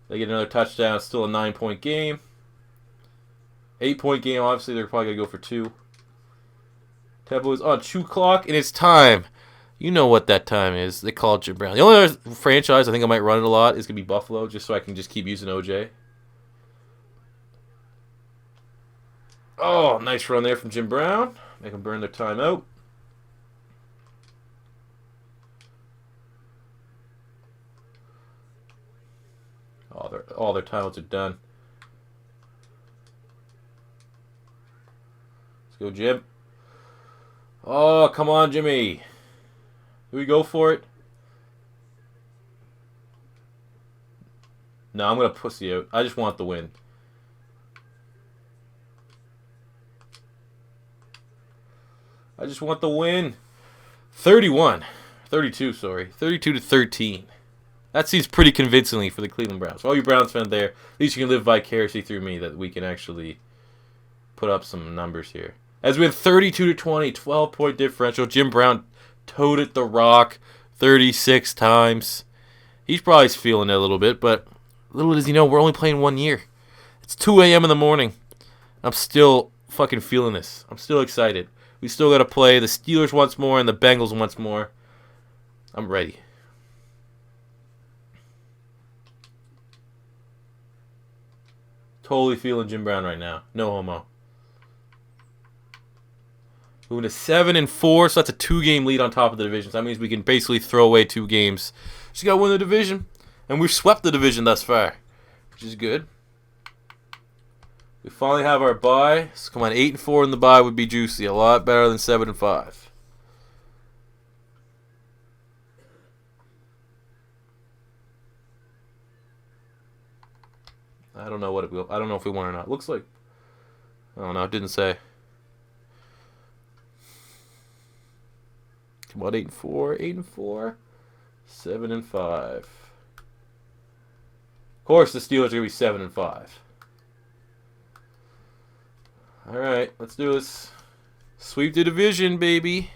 They get another touchdown. It's still a 9-point game. 8-point game, obviously. They're probably going to go for 2. Tempo is on chew clock, and it's time. You know what that time is. They call it Jim Brown. The only other franchise I think I might run it a lot is going to be Buffalo, just so I can just keep using OJ. Oh, nice run there from Jim Brown. Make them burn their timeout. All their timeouts are done. Let's go, Jim. Oh, come on, Jimmy. Do we go for it? No, I'm going to pussy out. I just want the win. I just want the win. 32, sorry. 32-13. That seems pretty convincingly for the Cleveland Browns. For all you Browns fans there, at least you can live vicariously through me that we can actually put up some numbers here. As we had 32-20, 12-point differential. Jim Brown toted the rock 36 times. He's probably feeling it a little bit, but little does he know, we're only playing 1 year. It's 2 a.m. in the morning. I'm still fucking feeling this. I'm still excited. We still got to play the Steelers once more and the Bengals once more. I'm ready. Totally feeling Jim Brown right now. No homo. Moving to 7-4, so that's a 2-game lead on top of the division. So that means we can basically throw away 2 games. Just got to win the division. And we've swept the division thus far, which is good. We finally have our bye. So come on, 8-4 in the bye would be juicy. A lot better than 7-5. I don't know what it will. I don't know if we won or not. Looks like. I don't know. It didn't say. Come on, 8-4. 7-5. Of course, the Steelers are gonna be 7-5. All right, let's do this. Sweep the division, baby.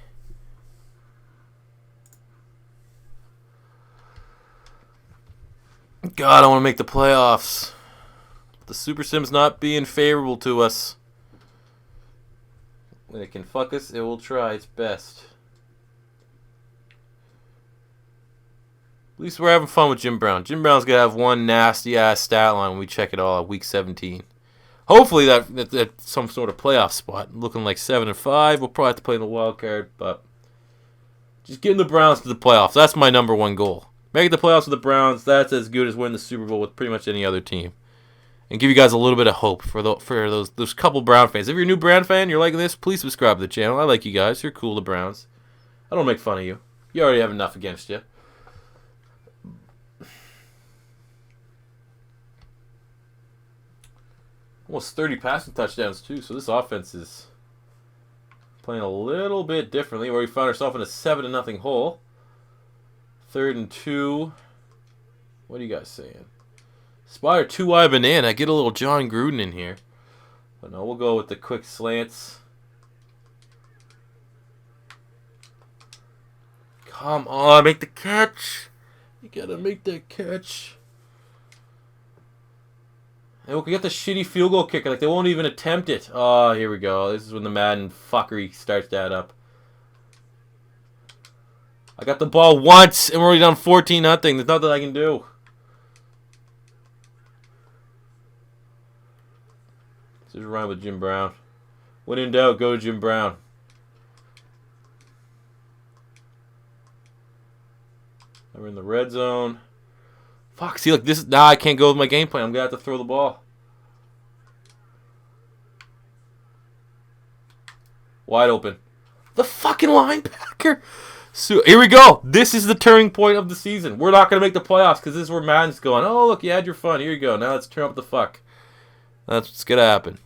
God, I want to make the playoffs. The Super Sim's not being favorable to us. When it can fuck us, it will try its best. At least we're having fun with Jim Brown. Jim Brown's going to have one nasty-ass stat line when we check it all at Week 17. Hopefully that's some sort of playoff spot. Looking like 7-5. We'll probably have to play in the wild card, but just getting the Browns to the playoffs. That's my number one goal. Making the playoffs with the Browns, that's as good as winning the Super Bowl with pretty much any other team. And give you guys a little bit of hope for those couple Brown fans. If you're a new Brown fan, you're liking this, please subscribe to the channel. I like you guys. You're cool, the Browns. I don't make fun of you. You already have enough against you. Almost 30 passing touchdowns, too. So this offense is playing a little bit differently, where we found ourselves in a 7-0 hole. 3rd and 2. What are you guys saying? Spire 2 wide banana. Get a little John Gruden in here. But no, we'll go with the quick slants. Come on, make the catch. You gotta make that catch. And we get the shitty field goal kicker. Like, they won't even attempt it. Oh, here we go. This is when the Madden fuckery starts to add up. I got the ball once, and we're already down 14-0. There's nothing I can do. This is run with Jim Brown. When in doubt, go Jim Brown. We're in the red zone. Fuck, see, look, this now I can't go with my game plan. I'm going to have to throw the ball. Wide open. The fucking linebacker. So, here we go. This is the turning point of the season. We're not going to make the playoffs because this is where Madden's going. Oh, look, you had your fun. Here you go. Now let's turn up the fuck. That's what's going to happen.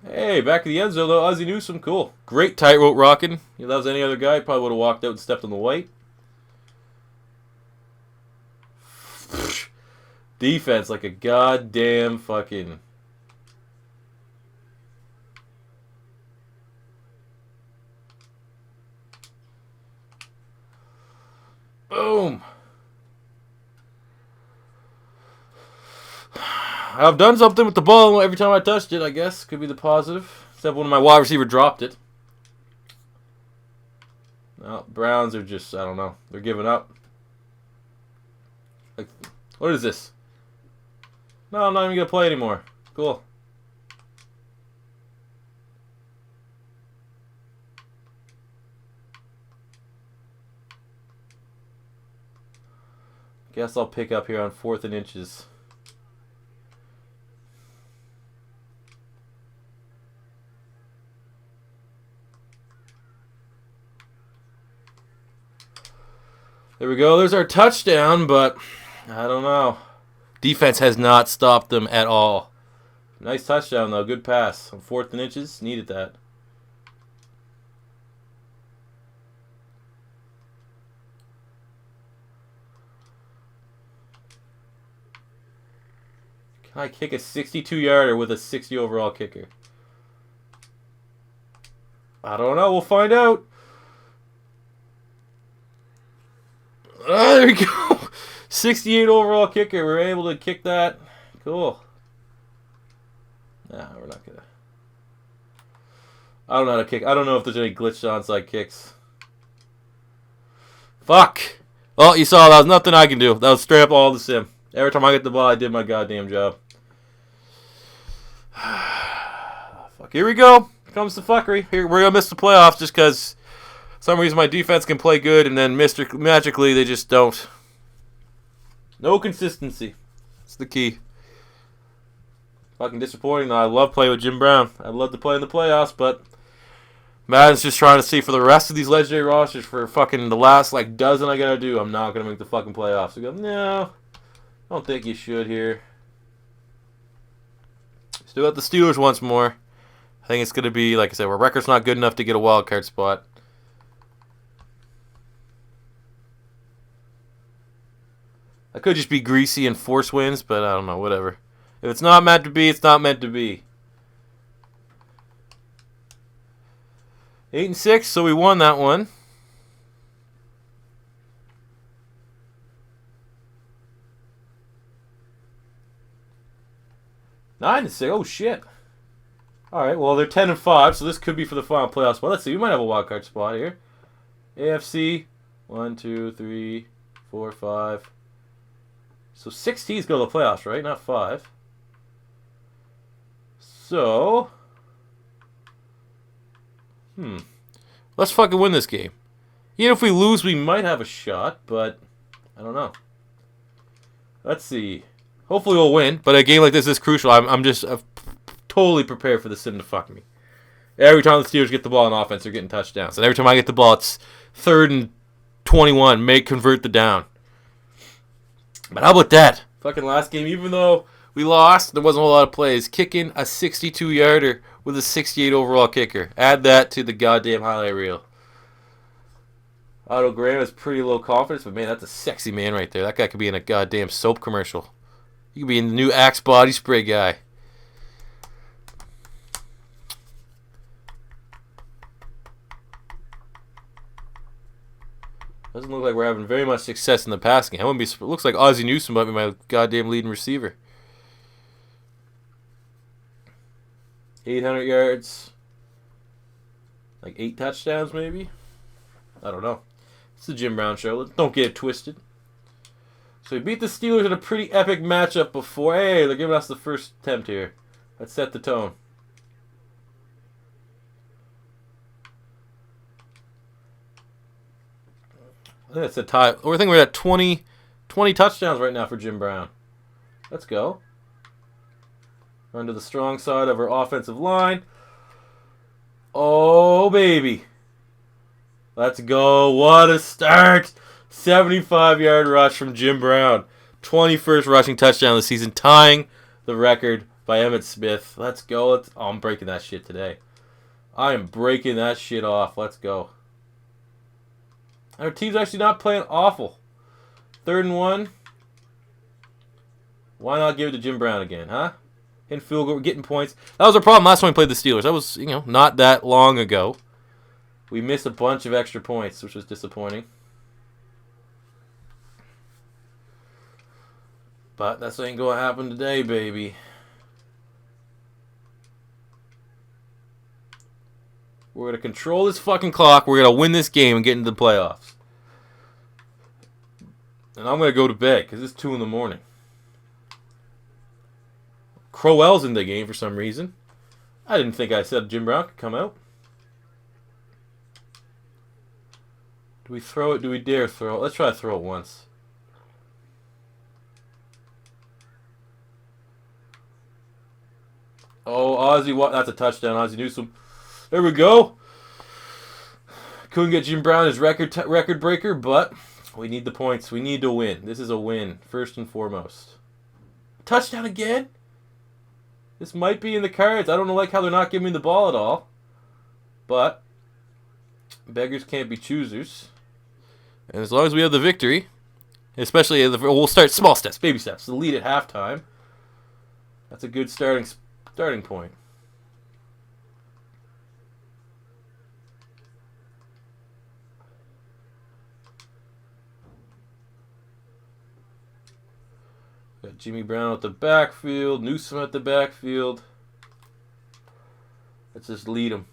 Hey, back to the end zone, though. Ozzie Newsome, cool. Great tightrope rocking. If that was any other guy, probably would have walked out and stepped on the white. Defense like a goddamn fucking... Boom. I've done something with the ball every time I touched it, I guess. Could be the positive. Except when my wide receiver dropped it. No, Browns are just, I don't know. They're giving up. Like, what is this? No, I'm not even going to play anymore. Cool. Guess I'll pick up here on 4th and inches. There we go. There's our touchdown, but I don't know. Defense has not stopped them at all. Nice touchdown, though. Good pass. On 4th and inches. Needed that. Can I kick a 62-yarder with a 60 overall kicker? I don't know. We'll find out. Oh, there we go. 68 overall kicker. We're able to kick that. Cool. Nah, we're not going to. I don't know how to kick. I don't know if there's any glitched onside kicks. Fuck. Well, you saw that was nothing I can do. That was straight up all the sim. Every time I get the ball, I did my goddamn job. Fuck. Here we go. Here comes the fuckery. Here, we're going to miss the playoffs just because for some reason my defense can play good and then magically they just don't. No consistency. That's the key. Fucking disappointing though. I love playing with Jim Brown. I'd love to play in the playoffs, but Madden's just trying to see for the rest of these legendary rosters for fucking the last like dozen I gotta do. I'm not gonna make the fucking playoffs. I go, no, I don't think you should here. Still got the Steelers once more. I think it's gonna be like I said, our record's not good enough to get a wild card spot. I could just be greasy and force wins, but I don't know, whatever. If it's not meant to be, it's not meant to be. 8-6, so we won that one. Nine to 6. Oh shit. All right. Well, they're 10-5, so this could be for the final playoff spot. Let's see. We might have a wild card spot here. AFC. 1, 2, 3, 4, 5. So 6 teams go to the playoffs, right? Not 5. So, let's fucking win this game. Even if we lose, we might have a shot, but I don't know. Let's see. Hopefully we'll win, but a game like this is crucial. I'm just totally prepared for the sim to fuck me. Every time the Steelers get the ball on offense, they're getting touchdowns. And every time I get the ball, it's 3rd and 21. Convert the down. But how about that? Fucking last game, even though we lost, there wasn't a whole lot of plays. Kicking a 62-yarder with a 68 overall kicker. Add that to the goddamn highlight reel. Otto Graham has pretty low confidence, but man, that's a sexy man right there. That guy could be in a goddamn soap commercial. He could be in the new Axe body spray guy. Doesn't look like we're having very much success in the passing game. It looks like Ozzie Newsome might be my goddamn leading receiver. 800 yards. Like 8 touchdowns, maybe? I don't know. It's the Jim Brown Show. Don't get it twisted. So we beat the Steelers in a pretty epic matchup before. Hey, they're giving us the first attempt here. Let's set the tone. I think that's a tie. I think we're at 20 touchdowns right now for Jim Brown. Let's go. Run to the strong side of our offensive line. Oh, baby. Let's go. What a start. 75-yard rush from Jim Brown. 21st rushing touchdown of the season, tying the record by Emmitt Smith. Let's go. Oh, I'm breaking that shit today. I am breaking that shit off. Let's go. Our team's actually not playing awful. 3rd and 1. Why not give it to Jim Brown again, huh? In field goal, we're getting points. That was our problem last time we played the Steelers. That was, not that long ago. We missed a bunch of extra points, which was disappointing. But that's ain't going to happen today, baby. We're going to control this fucking clock. We're going to win this game and get into the playoffs. And I'm going to go to bed because it's 2 in the morning. Crowell's in the game for some reason. I didn't think I said Jim Brown could come out. Do we throw it? Do we dare throw it? Let's try to throw it once. Oh, Ozzie, that's a touchdown. Ozzie Newsome. There we go. Couldn't get Jim Brown his record breaker, but we need the points. We need to win. This is a win, first and foremost. Touchdown again? This might be in the cards. I don't like how they're not giving me the ball at all. But beggars can't be choosers. And as long as we have the victory, especially we'll start small steps, baby steps. The lead at halftime. That's a good starting point. Got Jimmy Brown at the backfield, Newsome at the backfield. Let's just lead him.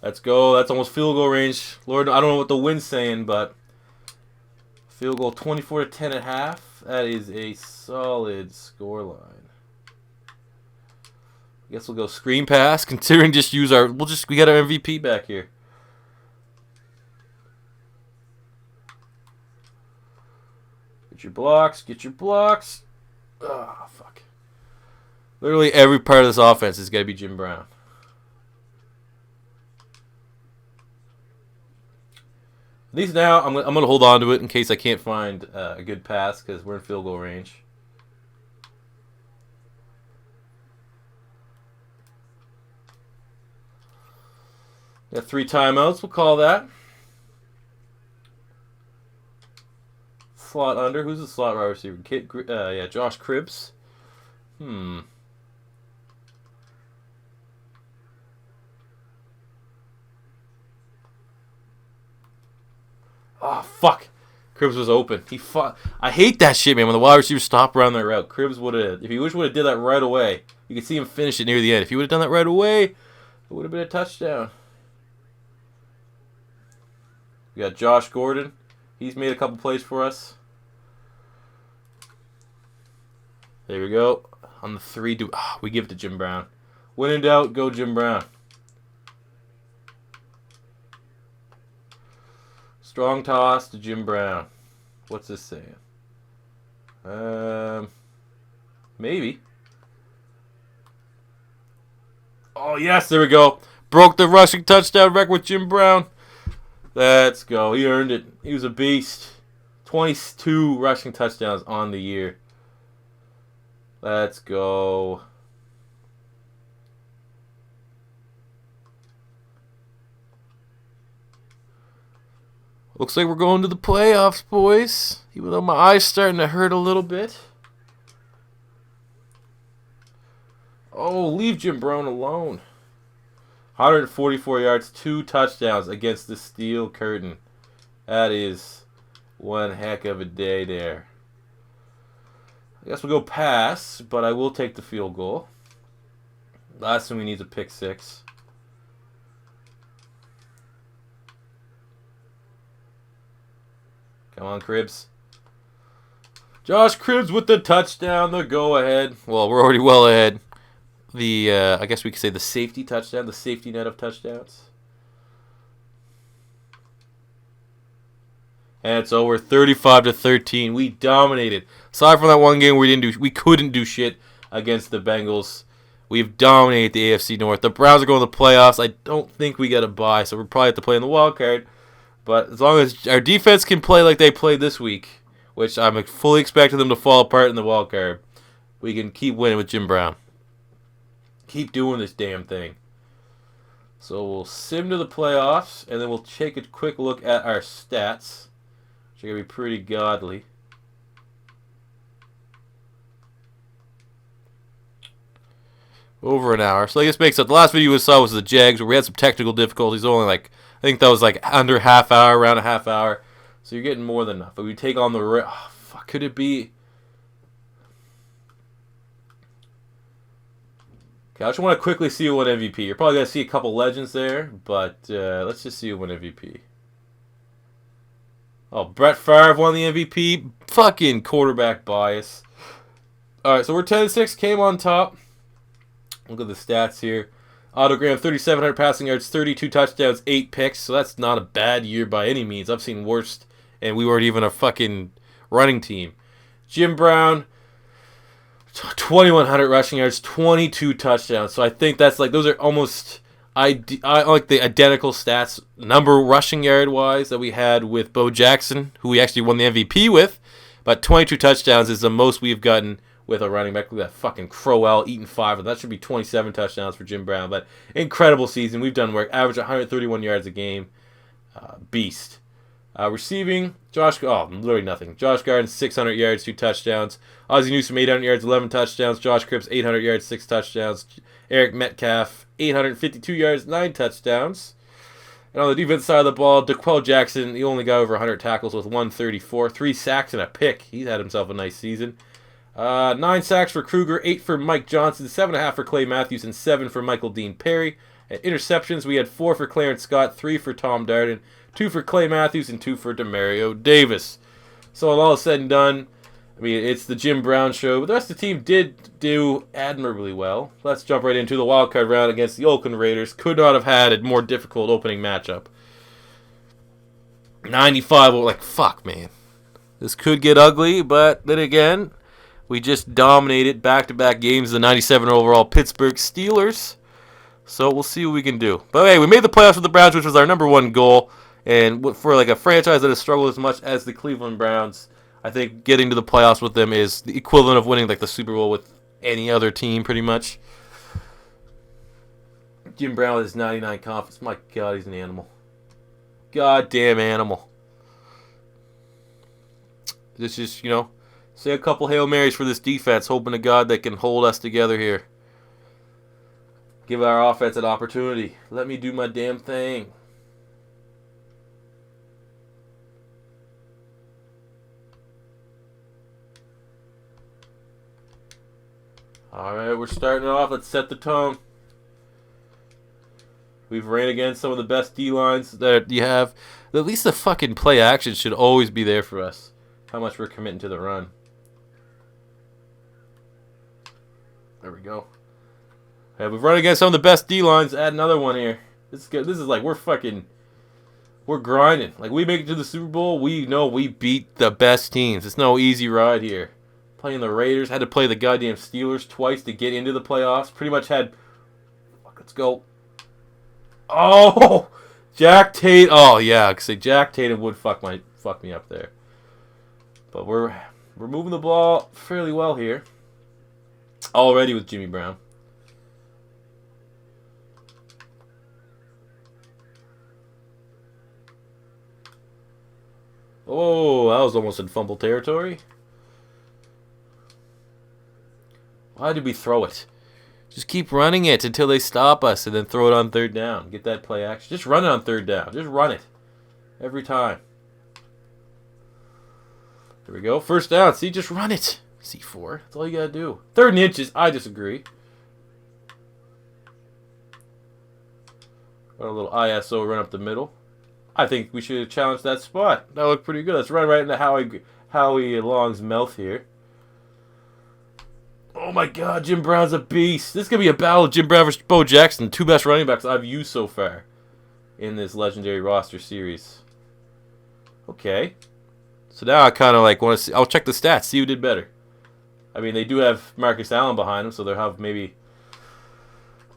Let's go. That's almost field goal range. Lord, I don't know what the wind's saying, but field goal 24-10 at half. That is a solid scoreline. I guess we'll go screen pass, considering we got our MVP back here. Get your blocks. Ah, fuck. Literally every part of this offense is got to be Jim Brown. At least now, I'm going to hold on to it in case I can't find a good pass because we're in field goal range. Got 3 timeouts. We'll call that. Slot under. Who's the slot wide receiver? Josh Cribbs. Oh, fuck. Cribbs was open. I hate that shit, man, when the wide receivers stop around their route. Cribbs would have, if he would have did that right away, you could see him finish it near the end. If he would have done that right away, it would have been a touchdown. We got Josh Gordon. He's made a couple plays for us. There we go. On the 3, we give it to Jim Brown. When in doubt, go Jim Brown. Strong toss to Jim Brown. What's this saying? Maybe. Oh, yes, there we go. Broke the rushing touchdown record with Jim Brown. Let's go. He earned it. He was a beast. 22 rushing touchdowns on the year. Let's go. Looks like we're going to the playoffs, boys. Even though my eye's starting to hurt a little bit. Oh, leave Jim Brown alone. 144 yards, 2 touchdowns against the Steel Curtain. That is one heck of a day there. I guess we'll go pass, but I will take the field goal. Last thing we need is a pick 6. Come on, Cribbs. Josh Cribbs with the touchdown, the go-ahead. Well, we're already well ahead. I guess we could say the safety touchdown, the safety net of touchdowns. And it's over, 35-13. We dominated. Aside from that one game, we couldn't do shit against the Bengals. We've dominated the AFC North. The Browns are going to the playoffs. I don't think we got a bye, so we'll probably have to play in the wild card. But as long as our defense can play like they played this week, which I'm fully expecting them to fall apart in the wild card, we can keep winning with Jim Brown. Keep doing this damn thing. So we'll sim to the playoffs, and then we'll take a quick look at our stats, which are going to be pretty godly. Over an hour. So I guess makes up. The last video we saw was the Jags, where we had some technical difficulties. Only I think that was under half hour, around a half hour. So you're getting more than enough. But we take on the... Oh, fuck, could it be... Okay, I just want to quickly see who won MVP. You're probably going to see a couple legends there, but let's just see who won MVP. Oh, Brett Favre won the MVP. Fucking quarterback bias. Alright, so we're 10-6, came on top. Look at the stats here. Otto, 3,700 passing yards, 32 touchdowns, 8 picks. So that's not a bad year by any means. I've seen worse, and we weren't even a fucking running team. Jim Brown, 2,100 rushing yards, 22 touchdowns. So I think that's those are almost... I like the identical stats, number rushing yard wise, that we had with Bo Jackson, who we actually won the MVP with. But 22 touchdowns is the most we've gotten with a running back. Look at that fucking Crowell eating 5. That should be 27 touchdowns for Jim Brown. But incredible season. We've done work. Average 131 yards a game. Beast. Receiving, literally nothing. Josh Gardner, 600 yards, 2 touchdowns. Ozzie Newsome, 800 yards, 11 touchdowns. Josh Cripps, 800 yards, 6 touchdowns. Eric Metcalf, 852 yards, 9 touchdowns. And on the defense side of the ball, DeQuell Jackson, he only got over 100 tackles with 134. 3 sacks and a pick. He had himself a nice season. 9 sacks for Kruger, 8 for Mike Johnson, 7.5 for Clay Matthews, and 7 for Michael Dean Perry. At interceptions, we had 4 for Clarence Scott, 3 for Tom Darden, 2 for Clay Matthews, and 2 for Demario Davis. So when all is said and done, I mean, it's the Jim Brown show, but the rest of the team did do admirably well. Let's jump right into the wildcard round against the Oakland Raiders. Could not have had a more difficult opening matchup. 95, fuck, man. This could get ugly, but then again, we just dominated back-to-back games of the 97 overall Pittsburgh Steelers. So we'll see what we can do. But hey, we made the playoffs with the Browns, which was our number one goal. And for a franchise that has struggled as much as the Cleveland Browns, I think getting to the playoffs with them is the equivalent of winning the Super Bowl with any other team, pretty much. Jim Brown with his 99 confidence. My God, he's an animal. Goddamn animal. This is, say a couple Hail Marys for this defense, hoping to God they can hold us together here. Give our offense an opportunity. Let me do my damn thing. Alright, we're starting off. Let's set the tone. We've ran against some of the best D-lines that you have. At least the fucking play action should always be there for us. How much we're committing to the run. There we go. Yeah, we've run against some of the best D-lines. Add another one here. This is good. This is we're grinding. We make it to the Super Bowl. We know we beat the best teams. It's no easy ride here. Playing the Raiders. Had to play the goddamn Steelers twice to get into the playoffs. Pretty much had Let's go. Oh, Jack Tatum. Oh yeah, cause Jack Tatum would fuck me up there. But we're moving the ball fairly well here. Already with Jimmy Brown. Oh, that was almost in fumble territory. Why did we throw it? Just keep running it until they stop us and then throw it on third down. Get that play action. Just run it on third down. Just run it. Every time. There we go. First down. See, just run it. C4. That's all you got to do. 3rd and inches. I disagree. Got a little ISO run up the middle. I think we should have challenged that spot. That looked pretty good. Let's run right into Howie Long's mouth here. Oh my God, Jim Brown's a beast. This is going to be a battle of Jim Brown versus Bo Jackson. 2 best running backs I've used so far in this legendary roster series. Okay. So now I kind of like want to see. I'll check the stats, see who did better. I mean, they do have Marcus Allen behind him, so they'll have maybe...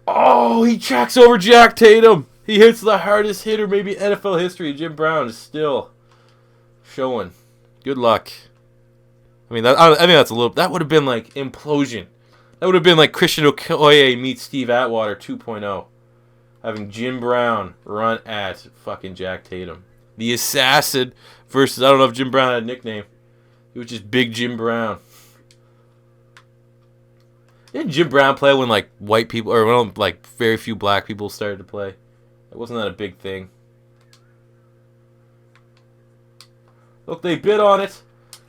Oh, he tracks over Jack Tatum. He hits the hardest hitter maybe in NFL history. Jim Brown is still showing. Good luck. I mean, I think that's a little... That would have been like implosion. That would have been like Christian Okoye meets Steve Atwater 2.0. Having Jim Brown run at fucking Jack Tatum. The assassin versus... I don't know if Jim Brown had a nickname. He was just Big Jim Brown. Didn't Jim Brown play when like white people... Or when like very few black people started to play? Wasn't that a big thing? Look, they bid on it.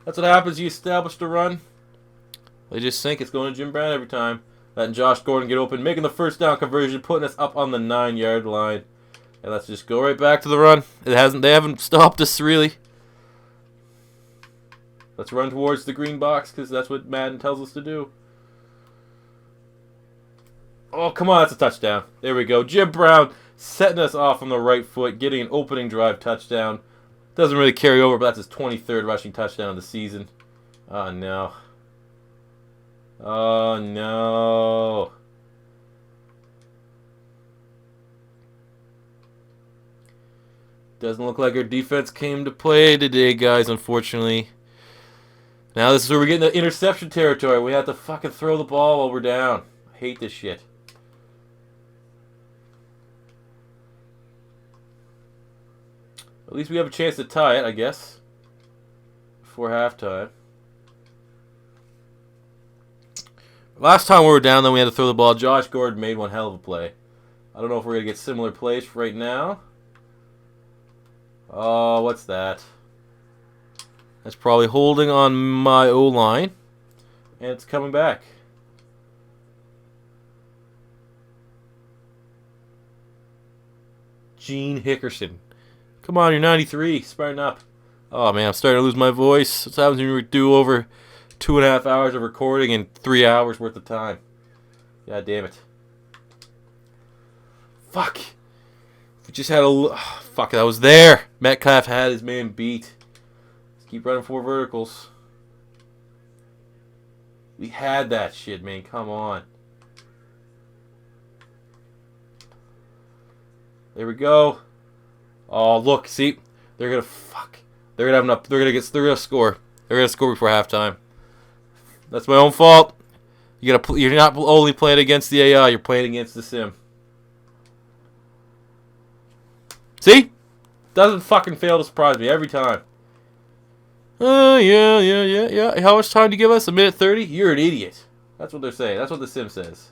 That's what happens. You establish the run. They just think it's going to Jim Brown every time. Letting Josh Gordon get open, making the first down conversion, putting us up on the 9-yard line. And let's just go right back to the run. They haven't stopped us really. Let's run towards the green box because that's what Madden tells us to do. Oh, come on, that's a touchdown. There we go. Jim Brown setting us off on the right foot, getting an opening drive touchdown. Doesn't really carry over, but that's his 23rd rushing touchdown of the season. Oh, no. Oh, no. Doesn't look like our defense came to play today, guys, unfortunately. Now this is where we're getting the interception territory. We have to fucking throw the ball while we're down. I hate this shit. At least we have a chance to tie it, I guess. Before halftime. Last time we were down, then we had to throw the ball. Josh Gordon made one hell of a play. I don't know if we're going to get similar plays right now. Oh, what's that? That's probably holding on my O-line. And it's coming back. Gene Hickerson. Come on, you're 93. Smarten up. Oh, man, I'm starting to lose my voice. What's happening when we do over 2.5 hours of recording in 3 hours worth of time? God damn it. Fuck. We just had a... Oh, fuck, that was there. Metcalf had his man beat. Let's keep running 4 verticals. We had that shit, man. Come on. There we go. Oh, look, see? They're gonna fuck. They're gonna have enough. They're gonna score. They're gonna score before halftime. That's my own fault. You're not only playing against the AI, you're playing against the sim. See? Doesn't fucking fail to surprise me every time. Yeah. How much time do you give us? 1:30? You're an idiot. That's what they're saying. That's what the sim says.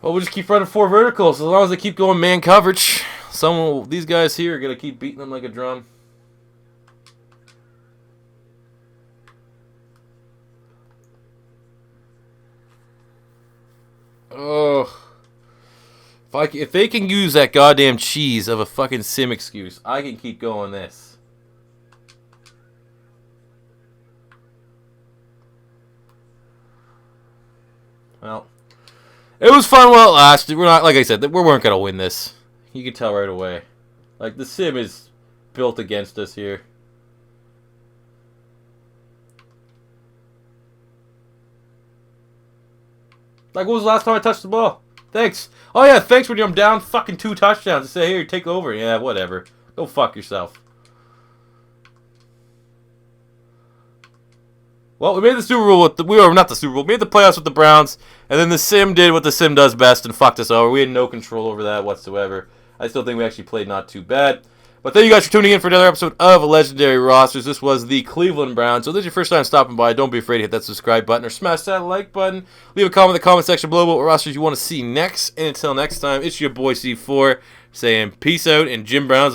Well, we'll just keep running 4 verticals as long as they keep going man coverage. These guys here are going to keep beating them like a drum. Oh. If they can use that goddamn cheese of a fucking sim excuse, I can keep going this. Well, it was fun while it lasted. We're not, like I said, we weren't going to win this. You can tell right away. Like, the sim is built against us here. Like, what was the last time I touched the ball? Thanks. Oh, yeah, thanks when I'm down fucking 2 touchdowns. To say, here, take over. Yeah, whatever. Go fuck yourself. Well, we made the Super Bowl with we were not the Super Bowl. We made the playoffs with the Browns, and then the Sim did what the Sim does best and fucked us over. We had no control over that whatsoever. I still think we actually played not too bad. But thank you guys for tuning in for another episode of Legendary Rosters. This was the Cleveland Browns. So if this is your first time stopping by, don't be afraid to hit that subscribe button or smash that like button. Leave a comment in the comment section below what rosters you want to see next. And until next time, it's your boy C4 saying peace out, and Jim Brown's a